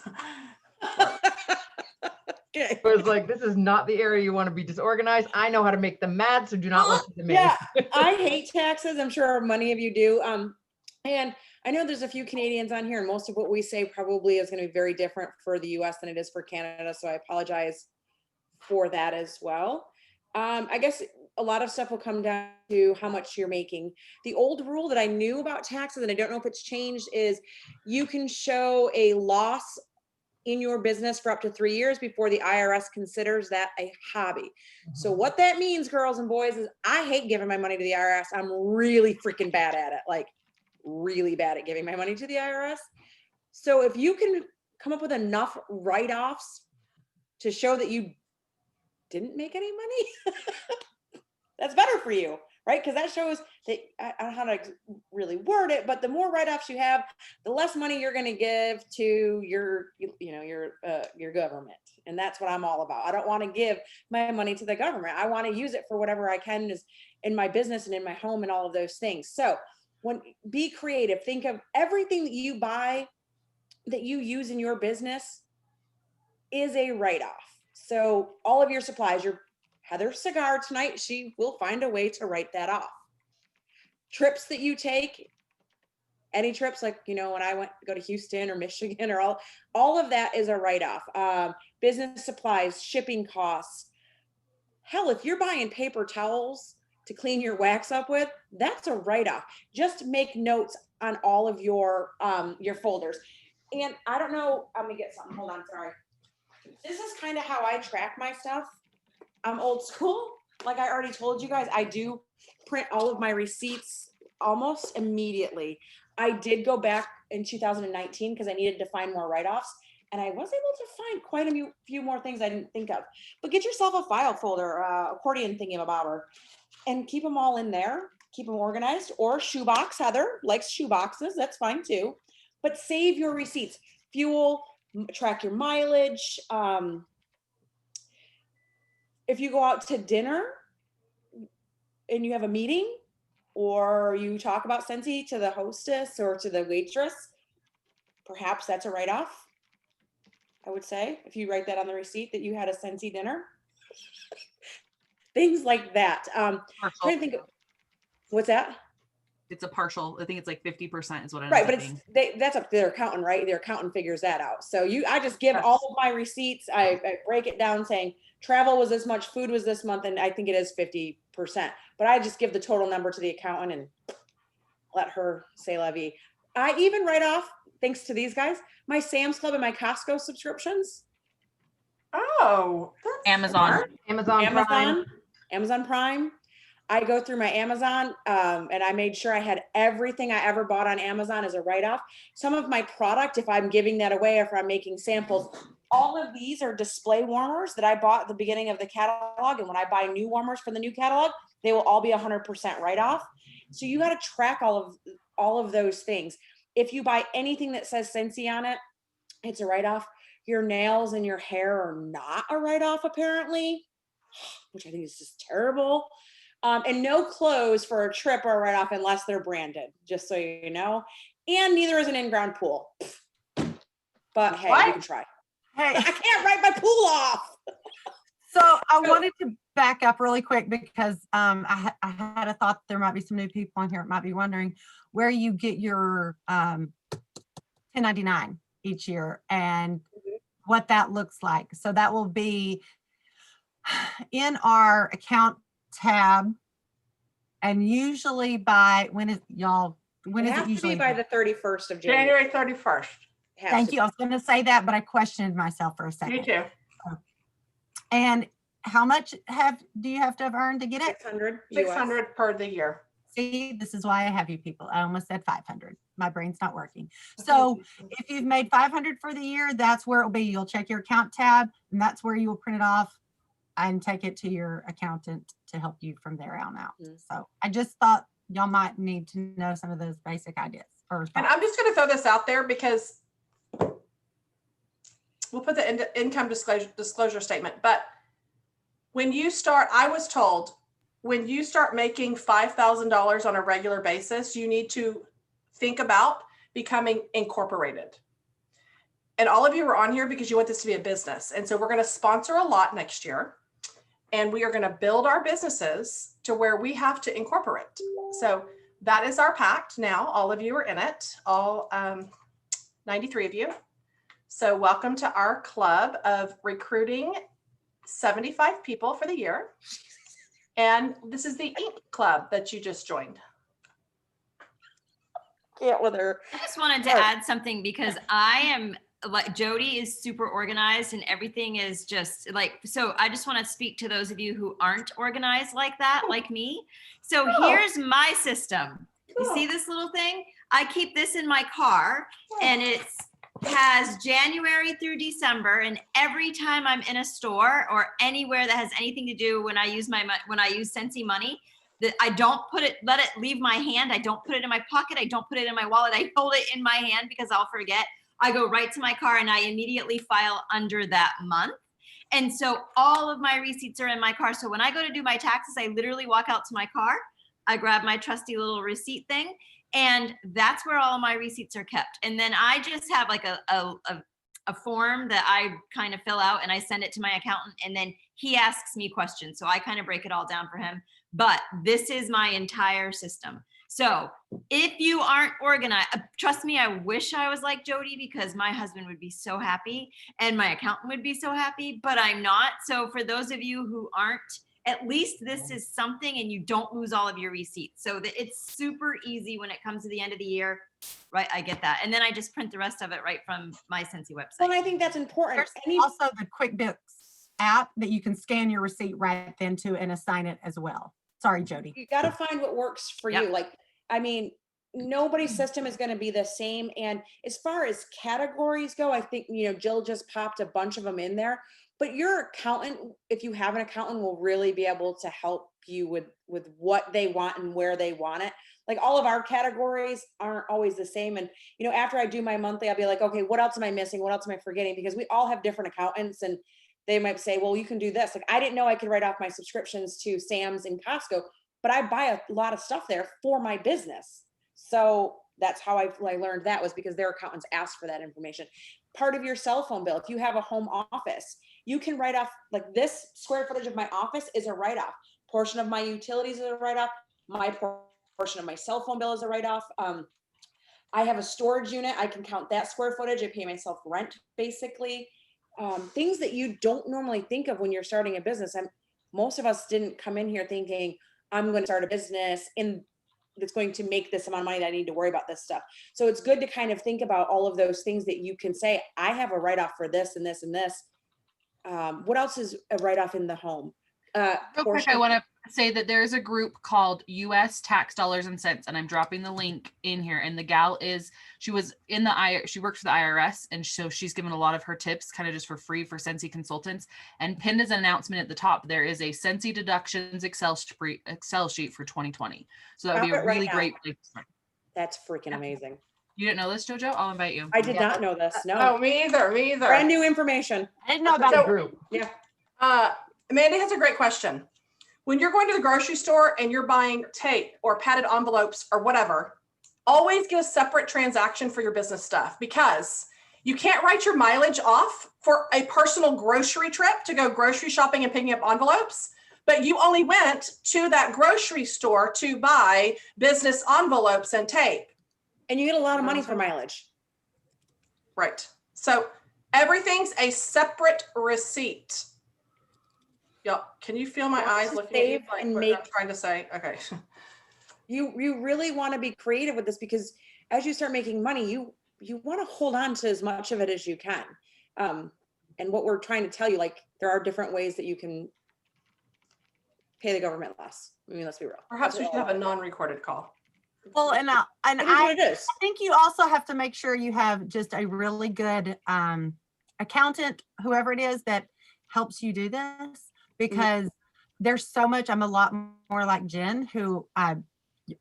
Okay. It was like, this is not the area you want to be disorganized. I know how to make them mad, so do not listen to me. Yeah, I hate taxes. I'm sure many of you do. And I know there's a few Canadians on here, and most of what we say probably is going to be very different for the US than it is for Canada. So I apologize for that as well. I guess a lot of stuff will come down to how much you're making. The old rule that I knew about taxes, and I don't know if it's changed, is you can show a loss in your business for up to 3 years before the IRS considers that a hobby. So what that means, girls and boys, is I hate giving my money to the IRS. I'm really freaking bad at it, like really bad at giving my money to the IRS. So if you can come up with enough write-offs to show that you didn't make any money, that's better for you, right? Because that shows that, I don't know how to really word it, but the more write-offs you have, the less money you're going to give to your government. And that's what I'm all about. I don't want to give my money to the government. I want to use it for whatever I can is in my business and in my home and all of those things. So be creative. Think of everything that you buy that you use in your business is a write-off. So all of your supplies, your Heather's cigar tonight, she will find a way to write that off. Trips that you take, any trips, like, when I go to Houston or Michigan or all of that is a write-off. Business supplies, shipping costs. Hell, if you're buying paper towels to clean your wax up with, that's a write-off. Just make notes on all of your folders. And I don't know, let me get something, hold on, sorry. This is kind of how I track my stuff. I'm old school. Like I already told you guys, I do print all of my receipts almost immediately. I did go back in 2019 because I needed to find more write-offs, and I was able to find quite a few more things I didn't think of. But get yourself a file folder, accordion thingy-mabobber, and keep them all in there. Keep them organized, or shoebox. Heather likes shoeboxes. That's fine too. But save your receipts. Fuel, track your mileage. If you go out to dinner and you have a meeting, or you talk about Scentsy to the hostess or to the waitress, perhaps that's a write-off, I would say, if you write that on the receipt that you had a Scentsy dinner. Things like that. Trying to think of, what's that? It's a partial. I think it's like 50% is what it Right, but ends up being. that's up to their accountant, right? Their accountant figures that out. So I just give all of my receipts. I break it down saying travel was this much, food was this month, and I think it is 50%. But I just give the total number to the accountant and let her say la vie. I even write off, thanks to these guys, my Sam's Club and my Costco subscriptions. Oh, that's Amazon. Smart. Amazon Prime. I go through my Amazon and I made sure I had everything I ever bought on Amazon as a write-off. Some of my product, if I'm giving that away, or if I'm making samples, all of these are display warmers that I bought at the beginning of the catalog. And when I buy new warmers for the new catalog, they will all be 100% write-off. So you got to track all of those things. If you buy anything that says Scentsy on it, it's a write-off. Your nails and your hair are not a write-off, apparently, which I think is just terrible. And no clothes for a trip are a write-off unless they're branded, just so you know. And neither is an in-ground pool. But hey, you can try. Hey, I can't write my pool off. so I wanted to back up really quick because I had a thought there might be some new people on here that might be wondering where you get your 1099 each year and what that looks like. So that will be in our account tab, and usually by when is it usually? By the 31st of January 31st. Thank you. I was going to say that, but I questioned myself for a second. Me too. And how much do you have to have earned to get it? 600 per the year. See, this is why I have you people. I almost said 500. My brain's not working. So if you've made 500 for the year, that's where it'll be. You'll check your account tab, and that's where you will print it off and take it to your accountant to help you from there on out. So I just thought y'all might need to know some of those basic ideas. And I'm just going to throw this out there because we'll put the income disclosure statement. But when you start, I was told, when you start making $5,000 on a regular basis, you need to think about becoming incorporated. And all of you are on here because you want this to be a business. And so we're going to sponsor a lot next year. And we are going to build our businesses to where we have to incorporate. So that is our pact now. All of you are in it, all 93 of you. So welcome to our club of recruiting 75 people for the year. And this is the Ink Club that you just joined. Can't with her. I just wanted to add something because I am like Jody is super organized and everything is just like, so I just want to speak to those of you who aren't organized like that, like me. So here's my system. You see this little thing? I keep this in my car and it's has January through December, and every time I'm in a store or anywhere that has anything to do when I use Scentsy money, that I don't let it leave my hand. I don't put it in my pocket. I don't put it in my wallet. I hold it in my hand because I'll forget. I go right to my car and I immediately file under that month. And so all of my receipts are in my car. So when I go to do my taxes, I literally walk out to my car. I grab my trusty little receipt thing. And that's where all of my receipts are kept. And then I just have like a form that I kind of fill out and I send it to my accountant. And then he asks me questions. So I kind of break it all down for him. But this is my entire system. So if you aren't organized, trust me, I wish I was like Jody because my husband would be so happy and my accountant would be so happy, but I'm not. So for those of you who aren't, at least this is something and you don't lose all of your receipts. So that it's super easy when it comes to the end of the year, right? I get that. And then I just print the rest of it right from my Scentsy website. Well, I think that's important. There's also the QuickBooks app that you can scan your receipt right into and assign it as well. Sorry, Jody. You got to find what works for you. Like, I mean, nobody's system is going to be the same. And as far as categories go, I think, Jill just popped a bunch of them in there. But your accountant, if you have an accountant, will really be able to help you with what they want and where they want it. Like all of our categories aren't always the same. And, after I do my monthly, I'll be like, okay, what else am I missing? What else am I forgetting? Because we all have different accountants and they might say, well, you can do this. Like, I didn't know I could write off my subscriptions to Sam's and Costco, but I buy a lot of stuff there for my business. So that's how I learned that was because their accountants asked for that information. Part of your cell phone bill, if you have a home office, you can write off, like this square footage of my office is a write-off. Portion of my utilities is a write-off. My portion of my cell phone bill is a write-off. I have a storage unit. I can count that square footage. I pay myself rent, basically. Things that you don't normally think of when you're starting a business. And most of us didn't come in here thinking, I'm going to start a business and that's going to make this amount of money that I need to worry about this stuff. So it's good to kind of think about all of those things that you can say, I have a write-off for this and this and this. What else is a write-off in the home? Real quick, portion. I want to say that there's a group called US Tax Dollars and Cents, and I'm dropping the link in here. And the gal she was in she worked for the IRS, and so she's given a lot of her tips kind of just for free for Sensi consultants. And pinned as an announcement at the top, there is a Sensi deductions Excel sheet for 2020. So that would be Drop a it right really now. great place to start. That's freaking amazing. You didn't know this, JoJo? I'll invite you. I did not know this. No. Oh, me either. Me either. Brand new information. I didn't know about So- a group. Yeah. Mandy has a great question. When you're going to the grocery store and you're buying tape or padded envelopes or whatever, always get a separate transaction for your business stuff, because you can't write your mileage off for a personal grocery trip to go grocery shopping and picking up envelopes, but you only went to that grocery store to buy business envelopes and tape. And you get a lot of money for mileage. Right. So everything's a separate receipt. Yep. Can you feel my eyes looking at you Save like and what make- I'm trying to say? Okay. You really want to be creative with this, because as you start making money, you want to hold on to as much of it as you can. And what we're trying to tell you, like, there are different ways that you can pay the government less. I mean, let's be real. Perhaps That's we what should all have a about. non-recorded call. Well, and It is I what it is. think you also have to make sure you have just a really good accountant, whoever it is that helps you do this, because there's so much. I'm a lot more like Jen, who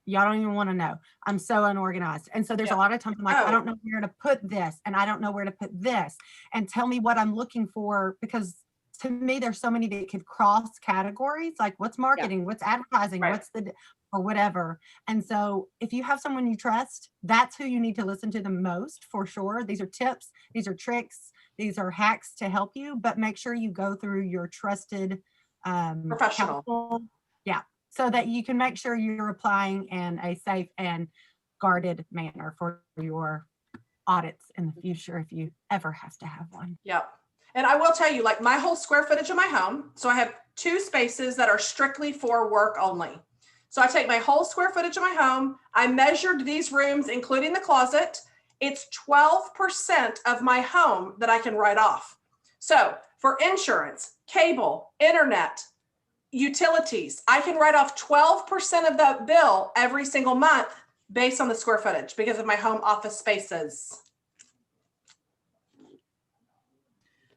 y'all don't even want to know. I'm so unorganized. And so there's Yeah. a lot of times I'm like, Oh. I don't know where to put this, and I don't know where to put this, and tell me what I'm looking for, because to me, there's so many that could cross categories, like what's marketing, what's advertising, Right. what's or whatever. And so if you have someone you trust, that's who you need to listen to the most, for sure. These are tips, these are tricks, these are hacks to help you, but make sure you go through your trusted Professional. counsel. Yeah. So that you can make sure you're applying in a safe and guarded manner for your audits in the future, if you ever have to have one. Yep. And I will tell you, like, my whole square footage of my home. So I have 2 spaces that are strictly for work only. So I take my whole square footage of my home. I measured these rooms, including the closet. It's 12% of my home that I can write off. So for insurance, cable, internet, utilities, I can write off 12% of the bill every single month based on the square footage because of my home office spaces.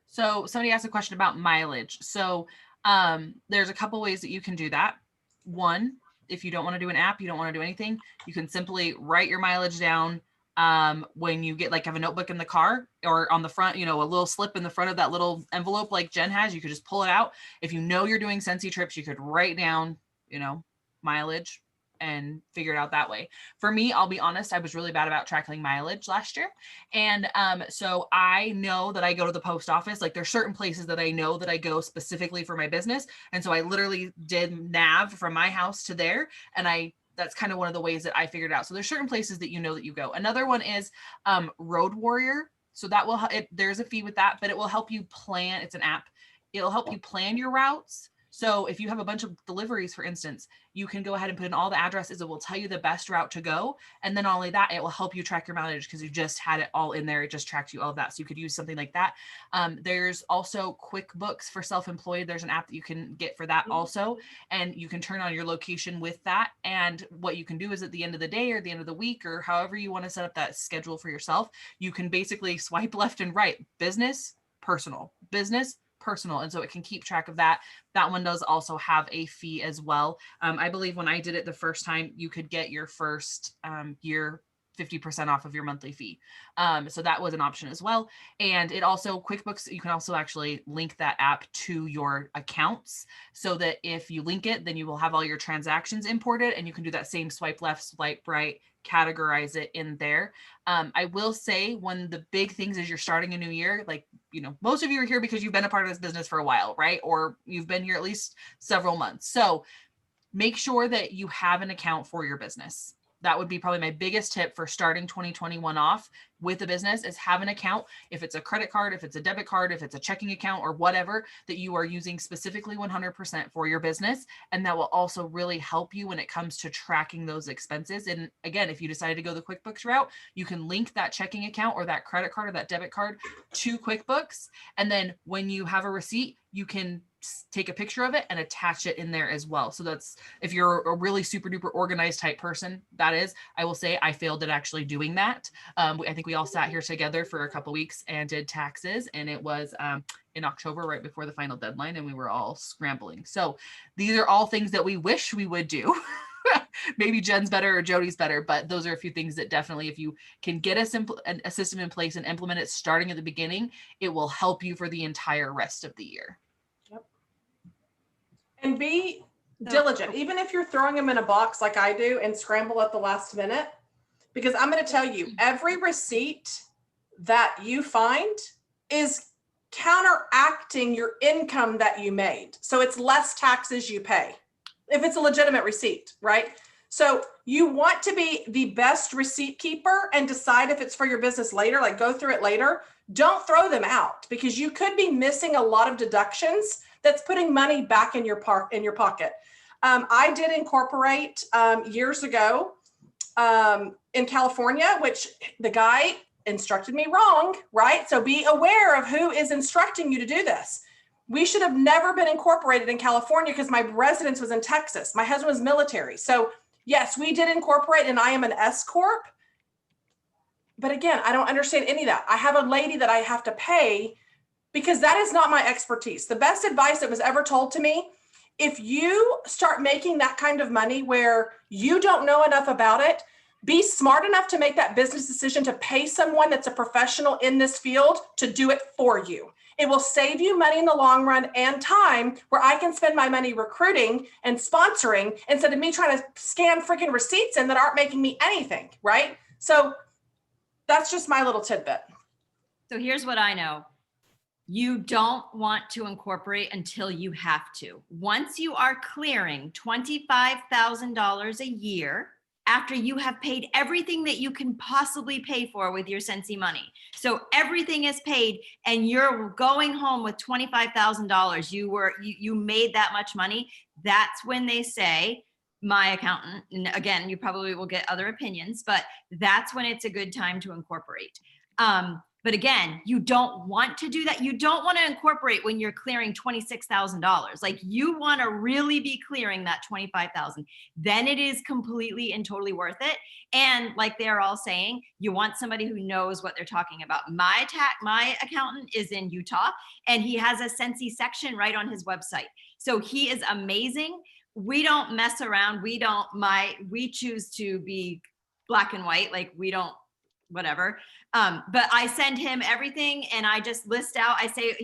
So somebody asked a question about mileage. So there's a couple ways that you can do that. One, if you don't want to do an app, you don't want to do anything, you can simply write your mileage down when you get, like, have a notebook in the car or on the front, a little slip in the front of that little envelope like Jen has. You could just pull it out. If you know you're doing Sensi trips, you could write down, mileage and figure it out that way. For me, I'll be honest, I was really bad about tracking mileage last year. And so I know that I go to the post office. Like, there's certain places that I know that I go specifically for my business. And so I literally did nav from my house to there. And that's kind of one of the ways that I figured it out. So there's certain places that that you go. Another one is Road Warrior. So that will, there's a fee with that, but it will help you plan. It's an app. It'll help you plan your routes. So if you have a bunch of deliveries, for instance, you can go ahead and put in all the addresses. It will tell you the best route to go. And then not only that, it will help you track your mileage because you just had it all in there. It just tracks you all of that. So you could use something like that. There's also QuickBooks for self-employed. There's an app that you can get for that also. And you can turn on your location with that. And what you can do is at the end of the day or the end of the week or however you want to set up that schedule for yourself, you can basically swipe left and right, business, personal, business, personal. And so it can keep track of that. That one does also have a fee as well. I believe when I did it the first time, you could get your first year 50% off of your monthly fee. So that was an option as well. And it also, QuickBooks, you can also actually link that app to your accounts so that if you link it, then you will have all your transactions imported and you can do that same swipe left, swipe right, categorize it in there. I will say one of the big things is you're starting a new year, like, most of you are here because you've been a part of this business for a while, right? Or you've been here at least several months. So make sure that you have an account for your business. That would be probably my biggest tip for starting 2021 off with a business is have an account. If it's a credit card, if it's a debit card, if it's a checking account or whatever that you are using specifically 100% for your business. And that will also really help you when it comes to tracking those expenses. And again, if you decide to go the QuickBooks route, you can link that checking account or that credit card or that debit card to QuickBooks. And then when you have a receipt, you can take a picture of it and attach it in there as well. So that's, if you're a really super duper organized type person, that is, I will say I failed at actually doing that. I think we all sat here together for a couple weeks and did taxes, and it was in October, right before the final deadline, and we were all scrambling. So these are all things that we wish we would do. Maybe Jen's better or Jody's better, but those are a few things that definitely, if you can get a system in place and implement it starting at the beginning, it will help you for the entire rest of the year. Yep. And be diligent, even if you're throwing them in a box like I do and scramble at the last minute, because I'm going to tell you, every receipt that you find is counteracting your income that you made. So it's less taxes you pay if it's a legitimate receipt, right? So you want to be the best receipt keeper and decide if it's for your business later, like go through it later. Don't throw them out, because you could be missing a lot of deductions that's putting money back in your pocket. I did incorporate years ago in California, which the guy instructed me wrong, right? So be aware of who is instructing you to do this. We should have never been incorporated in California because my residence was in Texas. My husband was military. So yes, we did incorporate, and I am an S Corp. But again, I don't understand any of that. I have a lady that I have to pay because that is not my expertise. The best advice that was ever told to me, if you start making that kind of money where you don't know enough about it, be smart enough to make that business decision to pay someone that's a professional in this field to do it for you. It will save you money in the long run and time, where I can spend my money recruiting and sponsoring instead of me trying to scan freaking receipts in that aren't making me anything, right? So that's just my little tidbit. So here's what I know. You don't want to incorporate until you have to. Once you are clearing $25,000 a year, after you have paid everything that you can possibly pay for with your Scentsy money. So everything is paid and you're going home with $25,000. You made that much money. That's when they say, my accountant, and again, you probably will get other opinions, but that's when it's a good time to incorporate. But again, you don't want to do that. You don't want to incorporate when you're clearing $26,000. Like, you want to really be clearing that $25,000. Then it is completely and totally worth it. And like they're all saying, you want somebody who knows what they're talking about. My accountant is in Utah, and he has a Scentsy section right on his website. So he is amazing. We don't mess around. We choose to be black and white. Like, we don't, whatever. But I send him everything and I just list out, I say,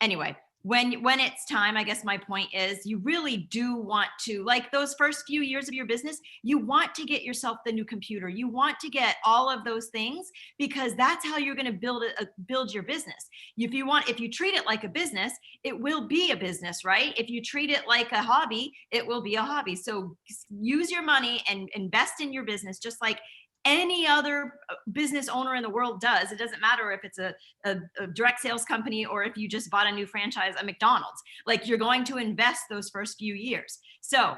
anyway, when it's time, I guess my point is, you really do want to, like, those first few years of your business, you want to get yourself the new computer. You want to get all of those things, because that's how you're going to build your business. If you treat it like a business, it will be a business, right? If you treat it like a hobby, it will be a hobby. So use your money and invest in your business, just like any other business owner in the world does. It doesn't matter if it's a direct sales company or if you just bought a new franchise at McDonald's. Like, you're going to invest those first few years. So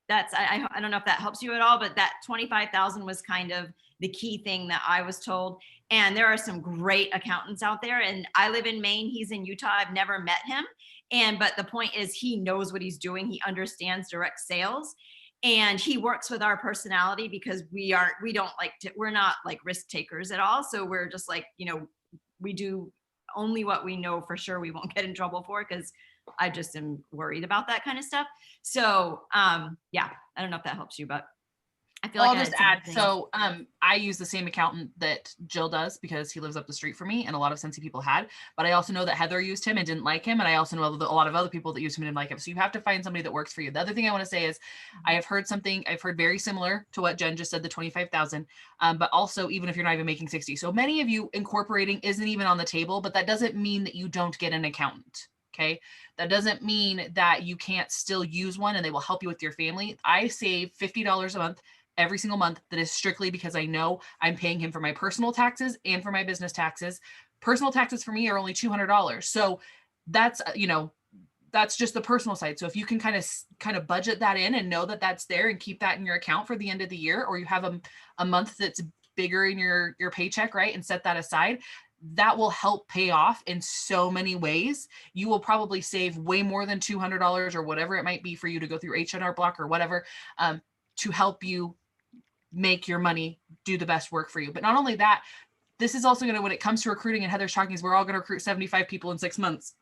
that's, I don't know if that helps you at all, but that 25,000 was kind of the key thing that I was told. And there are some great accountants out there, and I live in Maine. He's in Utah. I've never met him. But the point is, he knows what he's doing. He understands direct sales. And he works with our personality, because we're not like risk takers at all. So we're just like, we do only what we know for sure we won't get in trouble for, because I just am worried about that kind of stuff. So yeah, I don't know if that helps you, but I feel like I'll just add. So I use the same accountant that Jill does, because he lives up the street from me, and a lot of Scentsy people had. But I also know that Heather used him and didn't like him, and I also know a lot of other people that used him and didn't like him. So you have to find somebody that works for you. The other thing I want to say is, I've heard very similar to what Jen just said, the 25,000. But also, even if you're not even making 60, so many of you, incorporating isn't even on the table. But that doesn't mean that you don't get an accountant. Okay. That doesn't mean that you can't still use one and they will help you with your family. I save $50 a month every single month. That is strictly because I know I'm paying him for my personal taxes and for my business taxes. Personal taxes for me are only $200. So that's, that's just the personal side. So if you can kind of budget that in and know that that's there and keep that in your account for the end of the year, or you have a month that's bigger in your paycheck, right, and set that aside, that will help pay off in so many ways. You will probably save way more than $200 or whatever it might be for you to go through H&R Block or whatever, to help you make your money do the best work for you. But not only that, this is also going to, when it comes to recruiting, and Heather's talking, is we're all going to recruit 75 people in 6 months.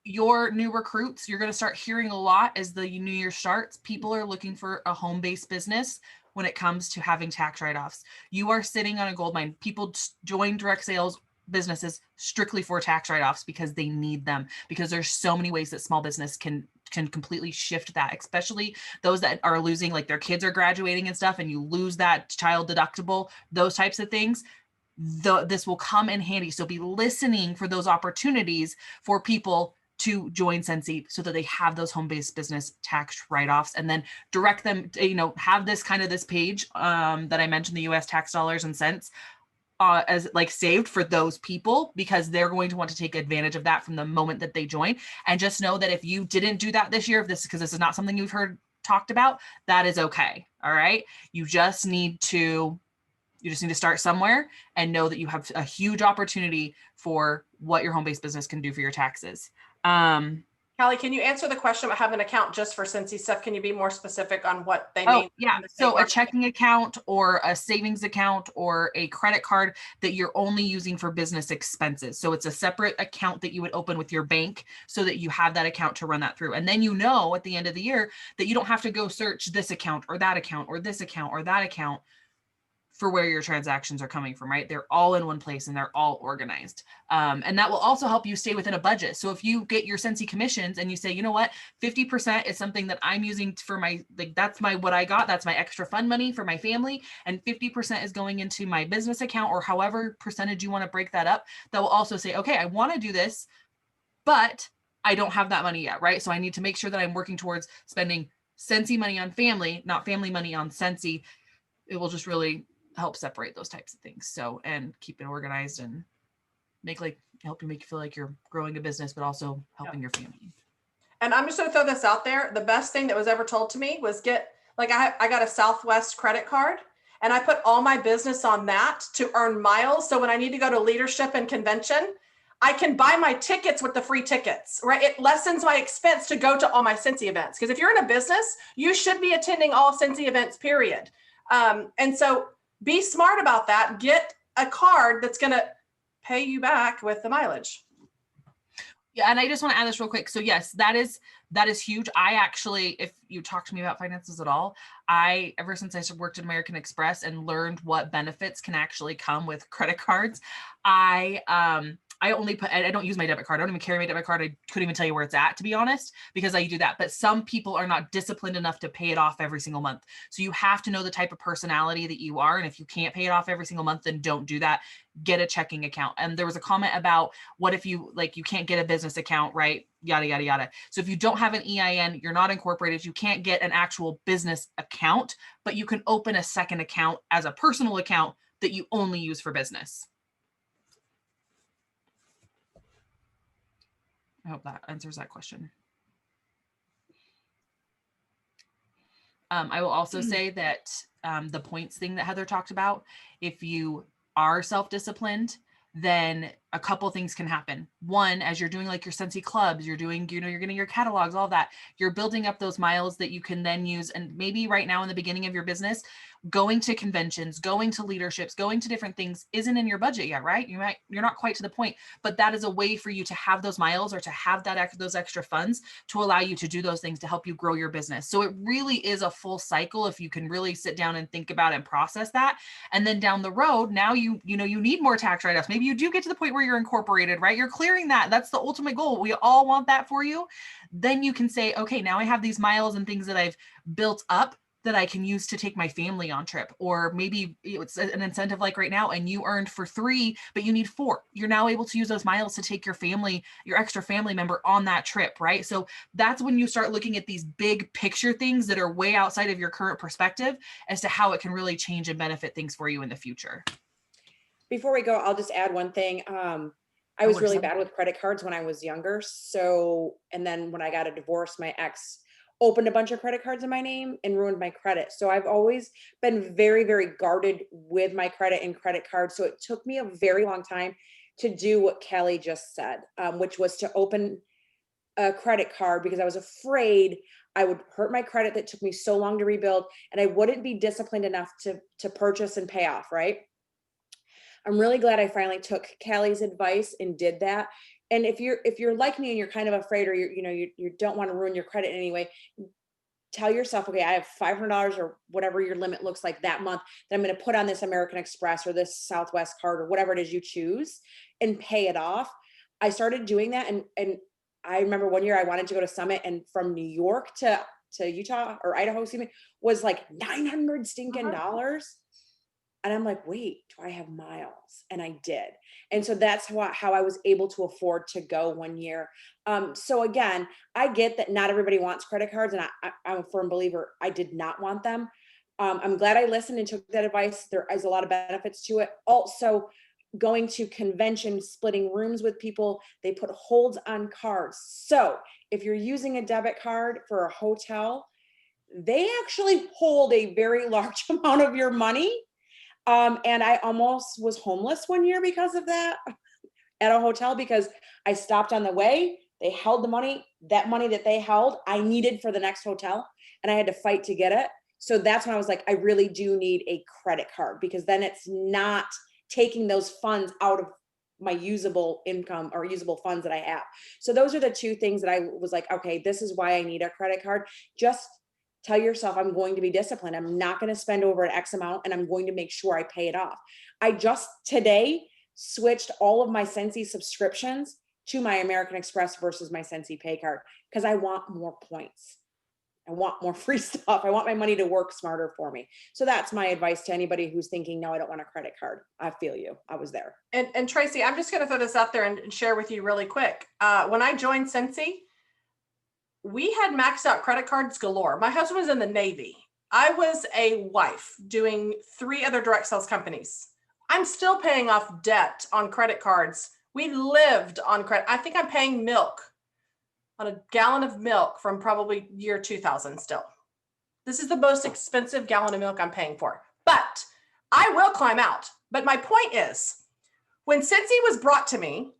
Your new recruits, you're going to start hearing a lot as the new year starts. People are looking for a home-based business when it comes to having tax write-offs. You are sitting on a gold mine. People join direct sales businesses strictly for tax write-offs because they need them, because there's so many ways that small business can completely shift that, especially those that are losing, like their kids are graduating and stuff, and you lose that child deductible, those types of things. This will come in handy. So be listening for those opportunities for people to join Scentsy so that they have those home-based business tax write-offs, and then direct them to, have this page that I mentioned, the US tax dollars and cents, as like saved for those people, because they're going to want to take advantage of that from the moment that they join. And just know that if you didn't do that this year, because this is not something you've heard talked about, that is okay. All right. You just need to start somewhere and know that you have a huge opportunity for what your home-based business can do for your taxes. Callie, can you answer the question about having an account just for Scentsy stuff? Can you be more specific on what they mean? Yeah. So a checking account or a savings account or a credit card that you're only using for business expenses. So it's a separate account that you would open with your bank so that you have that account to run that through. And then at the end of the year that you don't have to go search this account or that account or this account or that account for where your transactions are coming from, right? They're all in one place and they're all organized. And that will also help you stay within a budget. So if you get your Scentsy commissions and you say, you know what, 50% is something that I'm using for that's what I got. That's my extra fund money for my family. And 50% is going into my business account, or however percentage you want to break that up. That will also say, okay, I want to do this, but I don't have that money yet, right? So I need to make sure that I'm working towards spending Scentsy money on family, not family money on Scentsy. It will just really help separate those types of things. So, and keep it organized and help you make you feel like you're growing a business, but also helping your family. And I'm just going to throw this out there. The best thing that was ever told to me was I got a Southwest credit card, and I put all my business on that to earn miles. So when I need to go to leadership and convention, I can buy my tickets with the free tickets, right? It lessens my expense to go to all my Scentsy events. Because if you're in a business, you should be attending all Scentsy events, period. And so be smart about that. Get a card that's going to pay you back with the mileage. Yeah. And I just want to add this real quick. So yes, that is huge. I actually, if you talk to me about finances at all, ever since I worked at American Express and learned what benefits can actually come with credit cards, I don't use my debit card. I don't even carry my debit card. I couldn't even tell you where it's at, to be honest, because I do that. But some people are not disciplined enough to pay it off every single month. So you have to know the type of personality that you are. And if you can't pay it off every single month, then don't do that. Get a checking account. And there was a comment about what if you can't get a business account, right? Yada, yada, yada. So if you don't have an EIN, you're not incorporated, you can't get an actual business account, but you can open a second account as a personal account that you only use for business. I hope that answers that question. I will also say that the points thing that Heather talked about, if you are self-disciplined, then a couple things can happen. One, as you're doing like your Scentsy clubs, you're doing, you're getting your catalogs, all that, you're building up those miles that you can then use. And maybe right now in the beginning of your business, going to conventions, going to leaderships, going to different things isn't in your budget yet, right? You're not quite to the point, but that is a way for you to have those miles or to have those extra funds to allow you to do those things to help you grow your business. So it really is a full cycle if you can really sit down and think about and process that. And then down the road, now you need more tax write-offs. Maybe you do get to the point where you're incorporated, right? You're clearing that. That's the ultimate goal. We all want that for you. Then you can say, okay, now I have these miles and things that I've built up that I can use to take my family on trip. Or maybe it's an incentive like right now and you earned for 3, but you need 4. You're now able to use those miles to take your extra family member on that trip, right? So that's when you start looking at these big picture things that are way outside of your current perspective as to how it can really change and benefit things for you in the future. Before we go, I'll just add one thing. I was really bad with credit cards when I was younger. So, and then when I got a divorce, my ex opened a bunch of credit cards in my name and ruined my credit. So I've always been very, very guarded with my credit and credit cards. So it took me a very long time to do what Callie just said, which was to open a credit card because I was afraid I would hurt my credit that took me so long to rebuild, and I wouldn't be disciplined enough to purchase and pay off, right? I'm really glad I finally took Callie's advice and did that. And if you're like me and you're kind of afraid, or you don't want to ruin your credit in any way, tell yourself, okay, I have $500 or whatever your limit looks like that month that I'm going to put on this American Express or this Southwest card or whatever it is you choose and pay it off. I started doing that, and I remember one year I wanted to go to Summit, and from New York to Utah or Idaho, excuse me, was like $900 stinking dollars. And I'm like, wait, do I have miles? And I did. And so that's how I was able to afford to go one year. So again, I get that not everybody wants credit cards, and I'm a firm believer I did not want them. I'm glad I listened and took that advice. There is a lot of benefits to it. Also, going to conventions, splitting rooms with people, they put holds on cards. So if you're using a debit card for a hotel, they actually hold a very large amount of your money. And I almost was homeless one year because of that at a hotel, because I stopped on the way. They held the money, that money that they held, I needed for the next hotel, and I had to fight to get it. So that's when I was like, I really do need a credit card, because then it's not taking those funds out of my usable income or usable funds that I have. So those are the two things that I was like, okay, this is why I need a credit card. Just tell yourself, I'm going to be disciplined. I'm not going to spend over an X amount, and I'm going to make sure I pay it off. I just today switched all of my Sensi subscriptions to my American Express versus my Sensi pay card, because I want more points. I want more free stuff. I want my money to work smarter for me. So that's my advice to anybody who's thinking, no, I don't want a credit card. I feel you. I was there. And Tracy, I'm just going to throw this out there and share with you really quick. When I joined Sensi, we had maxed out credit cards galore. My husband was in the Navy. I was a wife doing 3 other direct sales companies. I'm still paying off debt on credit cards. We lived on credit. I think I'm paying milk on a gallon of milk from probably year 2000 still. This is the most expensive gallon of milk I'm paying for, but I will climb out. But my point is, when Sensi was brought to me,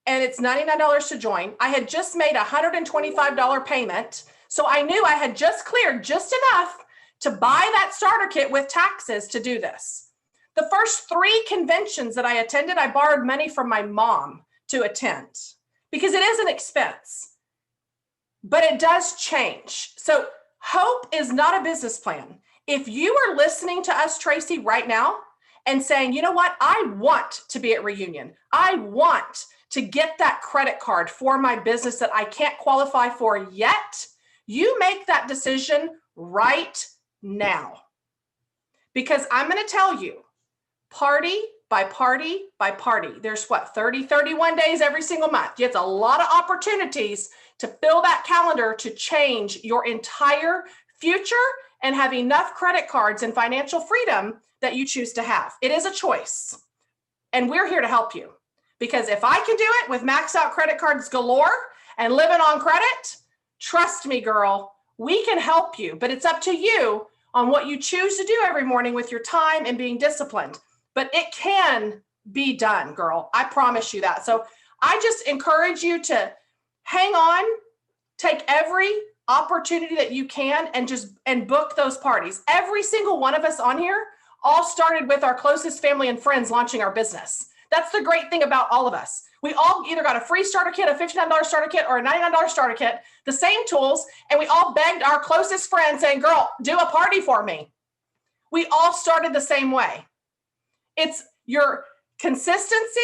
and it's $99 to join, I had just made a $125 payment. So I knew I had just cleared just enough to buy that starter kit with taxes to do this. The first 3 conventions that I attended, I borrowed money from my mom to attend, because it is an expense. But it does change. So hope is not a business plan. If you are listening to us, Tracy, right now and saying, you know what, I want to be at Reunion. I want to get that credit card for my business that I can't qualify for yet, you make that decision right now. Because I'm going to tell you, party by party by party, there's 31 days every single month. It's a lot of opportunities to fill that calendar to change your entire future and have enough credit cards and financial freedom that you choose to have. It is a choice. And we're here to help you. Because if I can do it with maxed out credit cards galore and living on credit, trust me, girl, we can help you. But it's up to you on what you choose to do every morning with your time and being disciplined. But it can be done, girl. I promise you that. So I just encourage you to hang on, take every opportunity that you can, and book those parties. Every single one of us on here all started with our closest family and friends launching our business. That's the great thing about all of us. We all either got a free starter kit, a $59 starter kit, or a $99 starter kit, the same tools, and we all begged our closest friends saying, girl, do a party for me. We all started the same way. It's your consistency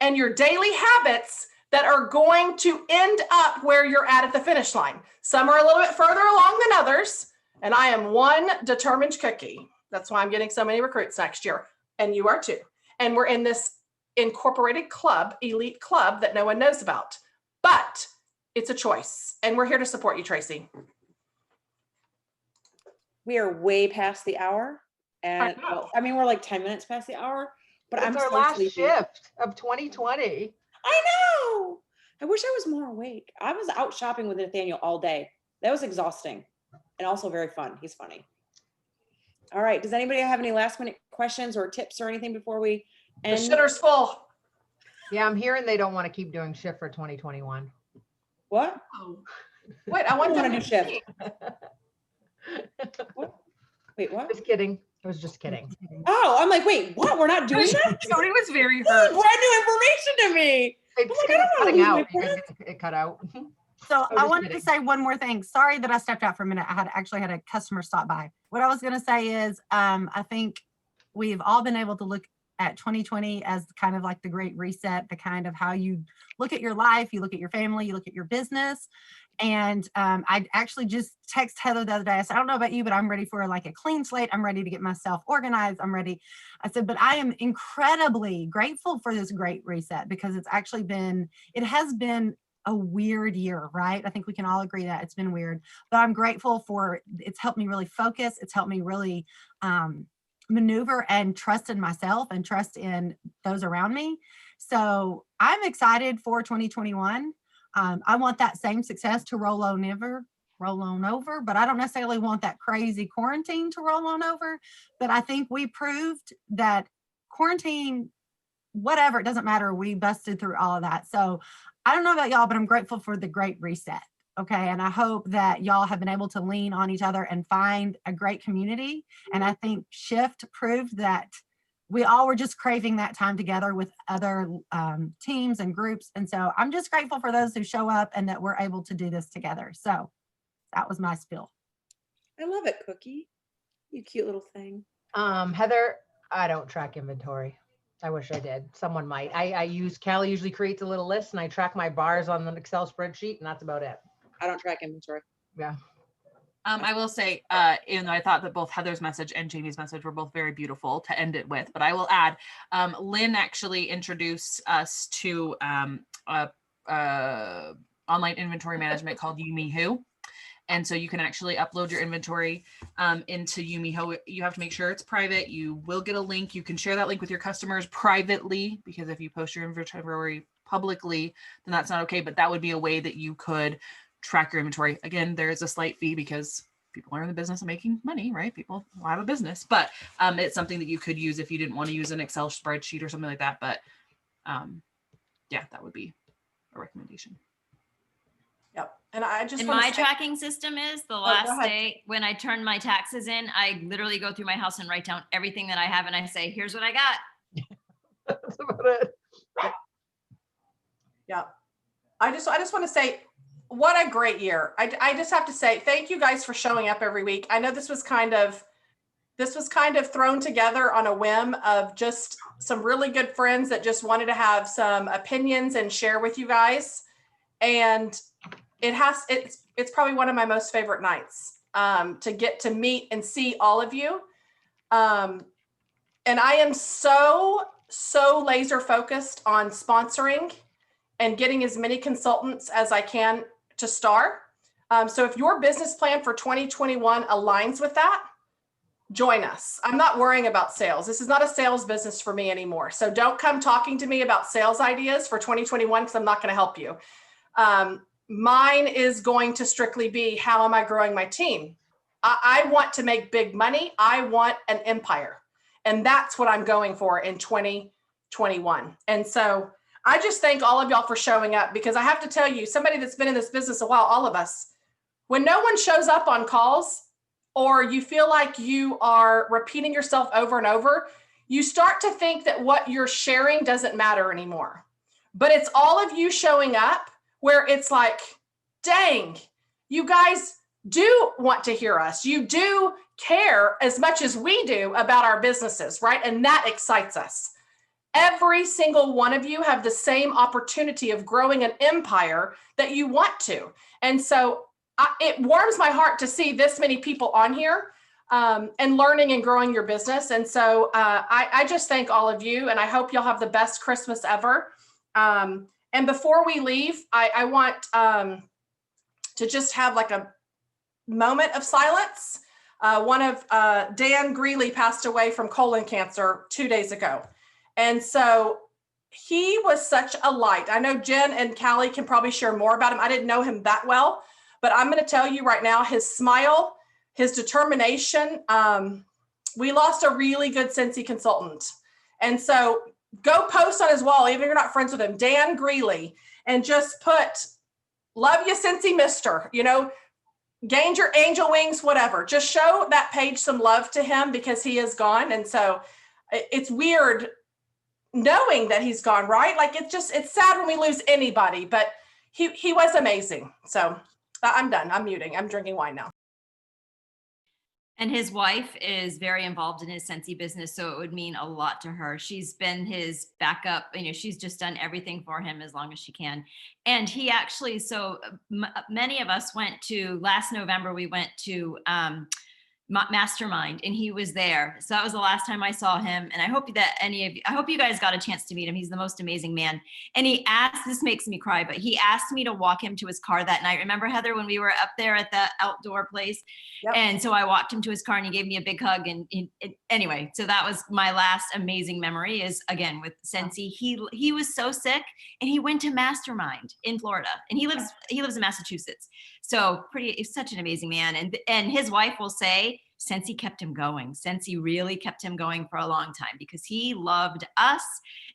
and your daily habits that are going to end up where you're at the finish line. Some are a little bit further along than others, and I am one determined cookie. That's why I'm getting so many recruits next year, and you are too. And we're in this incorporated club, elite club that no one knows about, but it's a choice, and we're here to support you, Tracy. We are way past the hour, and I mean, we're like 10 minutes past the hour, but It's our last shift of 2020. I know. I wish I was more awake. I was out shopping with Nathaniel all day. That was exhausting. and also very fun. He's funny. All right. Does anybody have any last minute questions or tips or anything before we The end? shitter's full. Yeah, I'm hearing they don't want to keep doing shift for 2021. What? Wait, I want I them wanna to do shift. What? Wait, what? Just kidding. I was just kidding. Oh, I'm like, wait, what? We're not doing that? Jody was very This is hurt. brand new information to me. It's like, I because it's don't cutting wanna lose out. my You guys get it cut out. So I'm I just wanted kidding. to say one more thing. Sorry that I stepped out for a minute. I had actually had a customer stop by. What I was going to say is, I think we've all been able to look at 2020 as kind of like the great reset, the kind of how you look at your life, you look at your family, you look at your business. And I actually just text Heather the other day. I said, I don't know about you, but I'm ready for like a clean slate. I'm ready to get myself organized. I'm ready. I said, but I am incredibly grateful for this great reset because it has been a weird year, right? I think we can all agree that it's been weird, but I'm grateful for it's helped me really focus. It's helped me really maneuver and trust in myself and trust in those around me. So I'm excited for 2021. I want that same success to roll on over, but I don't necessarily want that crazy quarantine to roll on over. But I think we proved that quarantine, whatever, it doesn't matter. We busted through all of that. So I don't know about y'all, but I'm grateful for the great reset. Okay. And I hope that y'all have been able to lean on each other and find a great community. And I think Shift proved that we all were just craving that time together with other teams and groups. And so I'm just grateful for those who show up and that we're able to do this together. So that was my spiel. I love it, Cookie. You cute little thing. Heather, I don't track inventory. I wish I did. Someone might. Callie usually creates a little list and I track my bars on an Excel spreadsheet and that's about it. I don't track inventory. Yeah. I will say, even though I thought that both Heather's message and Jamie's message were both very beautiful to end it with, but I will add, Lynn actually introduced us to online inventory management called Yumihu. And so you can actually upload your inventory into Yumiho. You have to make sure it's private. You will get a link. You can share that link with your customers privately, because if you post your inventory publicly, then that's not okay. But that would be a way that you could track your inventory. Again, there is a slight fee because people are in the business of making money, right? People have a business, but it's something that you could use if you didn't want to use an Excel spreadsheet or something like that. But yeah, that would be a recommendation. Yep. And I just And wanna my say- tracking system is the go last ahead. day when I turn my taxes in, I literally go through my house and write down everything that I have. And I say, here's what I got. That's about it. Yeah. I just want to say, what a great year. I just have to say, thank you guys for showing up every week. I know this was kind of thrown together on a whim of just some really good friends that just wanted to have some opinions and share with you guys. And it's probably one of my most favorite nights to get to meet and see all of you. And I am so laser focused on sponsoring and getting as many consultants as I can to start. So if your business plan for 2021 aligns with that, join us. I'm not worrying about sales. This is not a sales business for me anymore. So don't come talking to me about sales ideas for 2021 because I'm not going to help you. Mine is going to strictly be, how am I growing my team? I want to make big money. I want an empire. And that's what I'm going for in 2021. And so I just thank all of y'all for showing up, because I have to tell you, somebody that's been in this business a while, all of us, when no one shows up on calls or you feel like you are repeating yourself over and over, you start to think that what you're sharing doesn't matter anymore. But it's all of you showing up where it's like, dang, you guys do want to hear us. You do care as much as we do about our businesses, right? And that excites us. Every single one of you have the same opportunity of growing an empire that you want to. And so it warms my heart to see this many people on here and learning and growing your business. And so I just thank all of you, and I hope y'all have the best Christmas ever. And before we leave, I want to just have like a moment of silence. One of Dan Greeley passed away from colon cancer 2 days ago. And so he was such a light. I know Jen and Callie can probably share more about him. I didn't know him that well, but I'm going to tell you right now, his smile his determination. We lost a really good Scentsy consultant. And so go post on his wall, even if you're not friends with him, Dan Greeley, and just put, love you, Scentsy Mister, you know, gained your angel wings, whatever. Just show that page some love to him because he is gone. And so it's weird knowing that he's gone, right? Like it's sad when we lose anybody, but he was amazing. So I'm done. I'm muting. I'm drinking wine now. And his wife is very involved in his Scentsy business, so it would mean a lot to her. She's been his backup. You know, she's just done everything for him as long as she can. And he actually, so many of us went to, last November, we went to Mastermind, and he was there. So that was the last time I saw him. And I hope that I hope you guys got a chance to meet him. He's the most amazing man. And he asked, this makes me cry, but he asked me to walk him to his car that night. Remember, Heather, when we were up there at the outdoor place? Yep. And so I walked him to his car and he gave me a big hug. And anyway, so that was my last amazing memory, is again with Scentsy. He was so sick and he went to Mastermind in Florida, and he lives in Massachusetts. So he's such an amazing man. And his wife will say, Scentsy kept him going. Scentsy really kept him going for a long time because he loved us.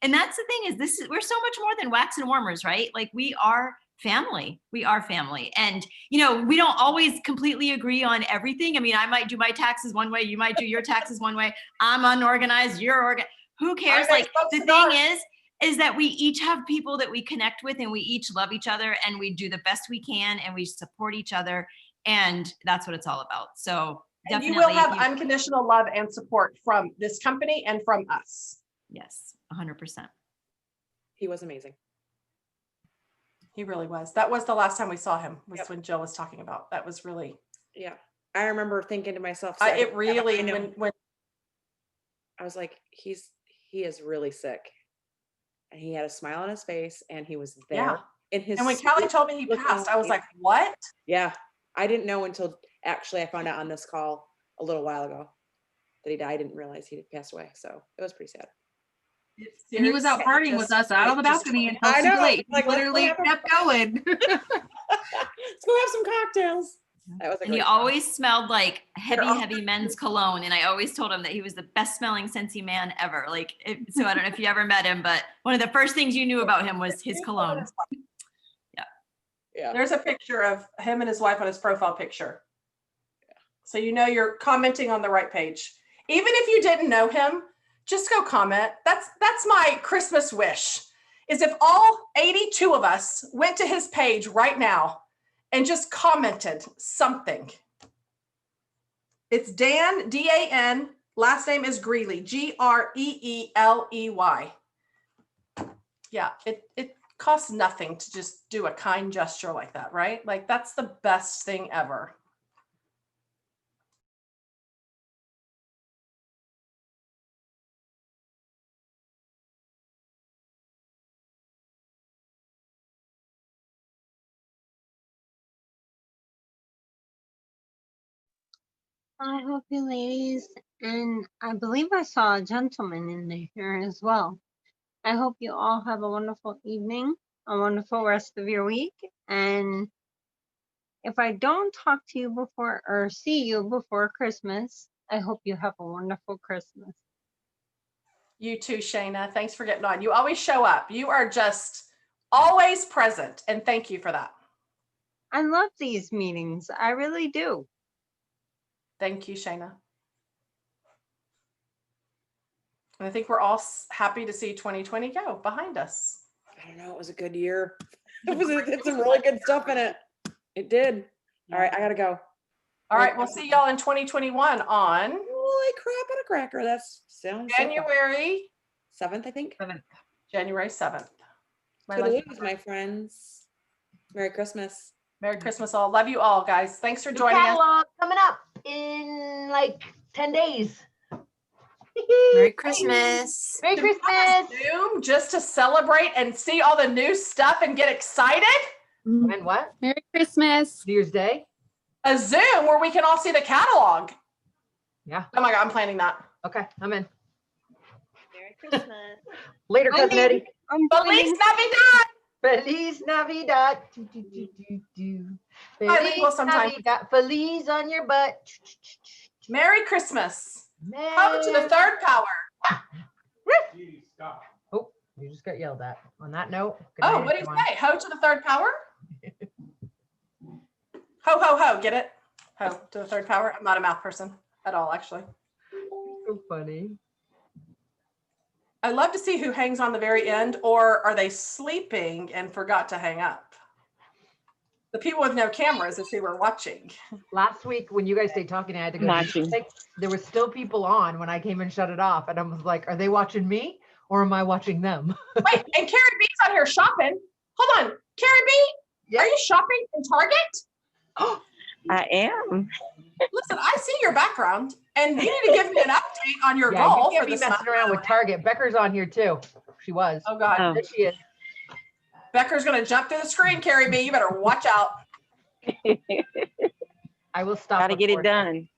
And that's the thing, is we're so much more than wax and warmers, right? Like we are family. We are family. And, you know, we don't always completely agree on everything. I mean, I might do my taxes one way. You might do your taxes one way. I'm unorganized. You're organized. Who cares? Like the thing is that we each have people that we connect with, and we each love each other, and we do the best we can, and we support each other. And that's what it's all about. So definitely. You will have unconditional love and support from this company and from us. Yes, 100%. He was amazing. He really was. That was the last time we saw him, was when Jill was talking about. That was really. Yeah. I remember thinking to myself, it really, when I was like, he is really sick. And he had a smile on his face, and he was there in his. And when Callie told me he passed, I was like, what? Yeah. I didn't know until actually I found out on this call a little while ago that he died. I didn't realize he had passed away. So it was pretty sad. And he was out partying with us out on the balcony until super late. He literally kept going. Let's go have some cocktails. That was and he always smelled like heavy men's cologne. And I always told him that he was the best smelling Scentsy man ever. So I don't know if you ever met him, but one of the first things you knew about him was his cologne. Yeah. There's a picture of him and his wife on his profile picture. So you know you're commenting on the right page. Even if you didn't know him, just go comment. That's my Christmas wish, is if all 82 of us went to his page right now and just commented something. It's Dan, D-A-N, last name is Greeley, Greeley. Yeah, it costs nothing to just do a kind gesture like that, right? Like that's the best thing ever. I hope you ladies, and I believe I saw a gentleman in here as well. I hope you all have a wonderful evening, a wonderful rest of your week. And if I don't talk to you before or see you before Christmas, I hope you have a wonderful Christmas. You too, Shayna. Thanks for getting on. You always show up. You are just always present. And thank you for that. I love these meetings. I really do. Thank you, Shayna. And I think we're all happy to see 2020 go behind us. I don't know. It was a good year. It's some really good stuff in it. It did. All right. I got to go. All right. We'll see y'all in 2021 on. Holy crap on a cracker. That sounds January 7th, I think. January 7th. My friends. Merry Christmas. Merry Christmas all. Love you all, guys. Thanks for joining us. Coming up in like 10 days. Merry Christmas. Merry Christmas. Zoom just to celebrate and see all the new stuff and get excited. And what? Merry Christmas. New Year's Day. A Zoom where we can all see the catalog. Yeah. Oh my God, I'm planning that. Okay, I'm in. Merry Christmas. Later, Cousin Eddie. Feliz Navidad. Feliz Navidad. Do, do, do, do, do. Bilingual Feliz sometime. Navidad. Feliz on your butt. Merry Christmas. Merry- Ho to the third power. Oh, you just got yelled at. On that note. good Oh, night, what do you everyone. say? Ho to the third power? Ho, ho, ho. Get it? Ho to the third power. I'm not a math person at all, actually. So funny. I love to see who hangs on the very end, or are they sleeping and forgot to hang up? The people with no cameras is who we're watching. Last week when you guys stayed talking, I had to go. Watching. There were still people on when I came and shut it off, and I was like, "Are they watching me or am I watching them?" Wait, and Carrie B's on here shopping. Hold on, Carrie B, Yeah. are you shopping in Target? I am. Listen, I see your background, and you need to give me an update on your Yeah, goal you for can't be this messing month. around with Target. Becker's on here too. She was. Oh God, Oh. There she is. Becker's gonna jump through the screen. Carrie B, you better watch out. I will stop. Gotta get it recording. done.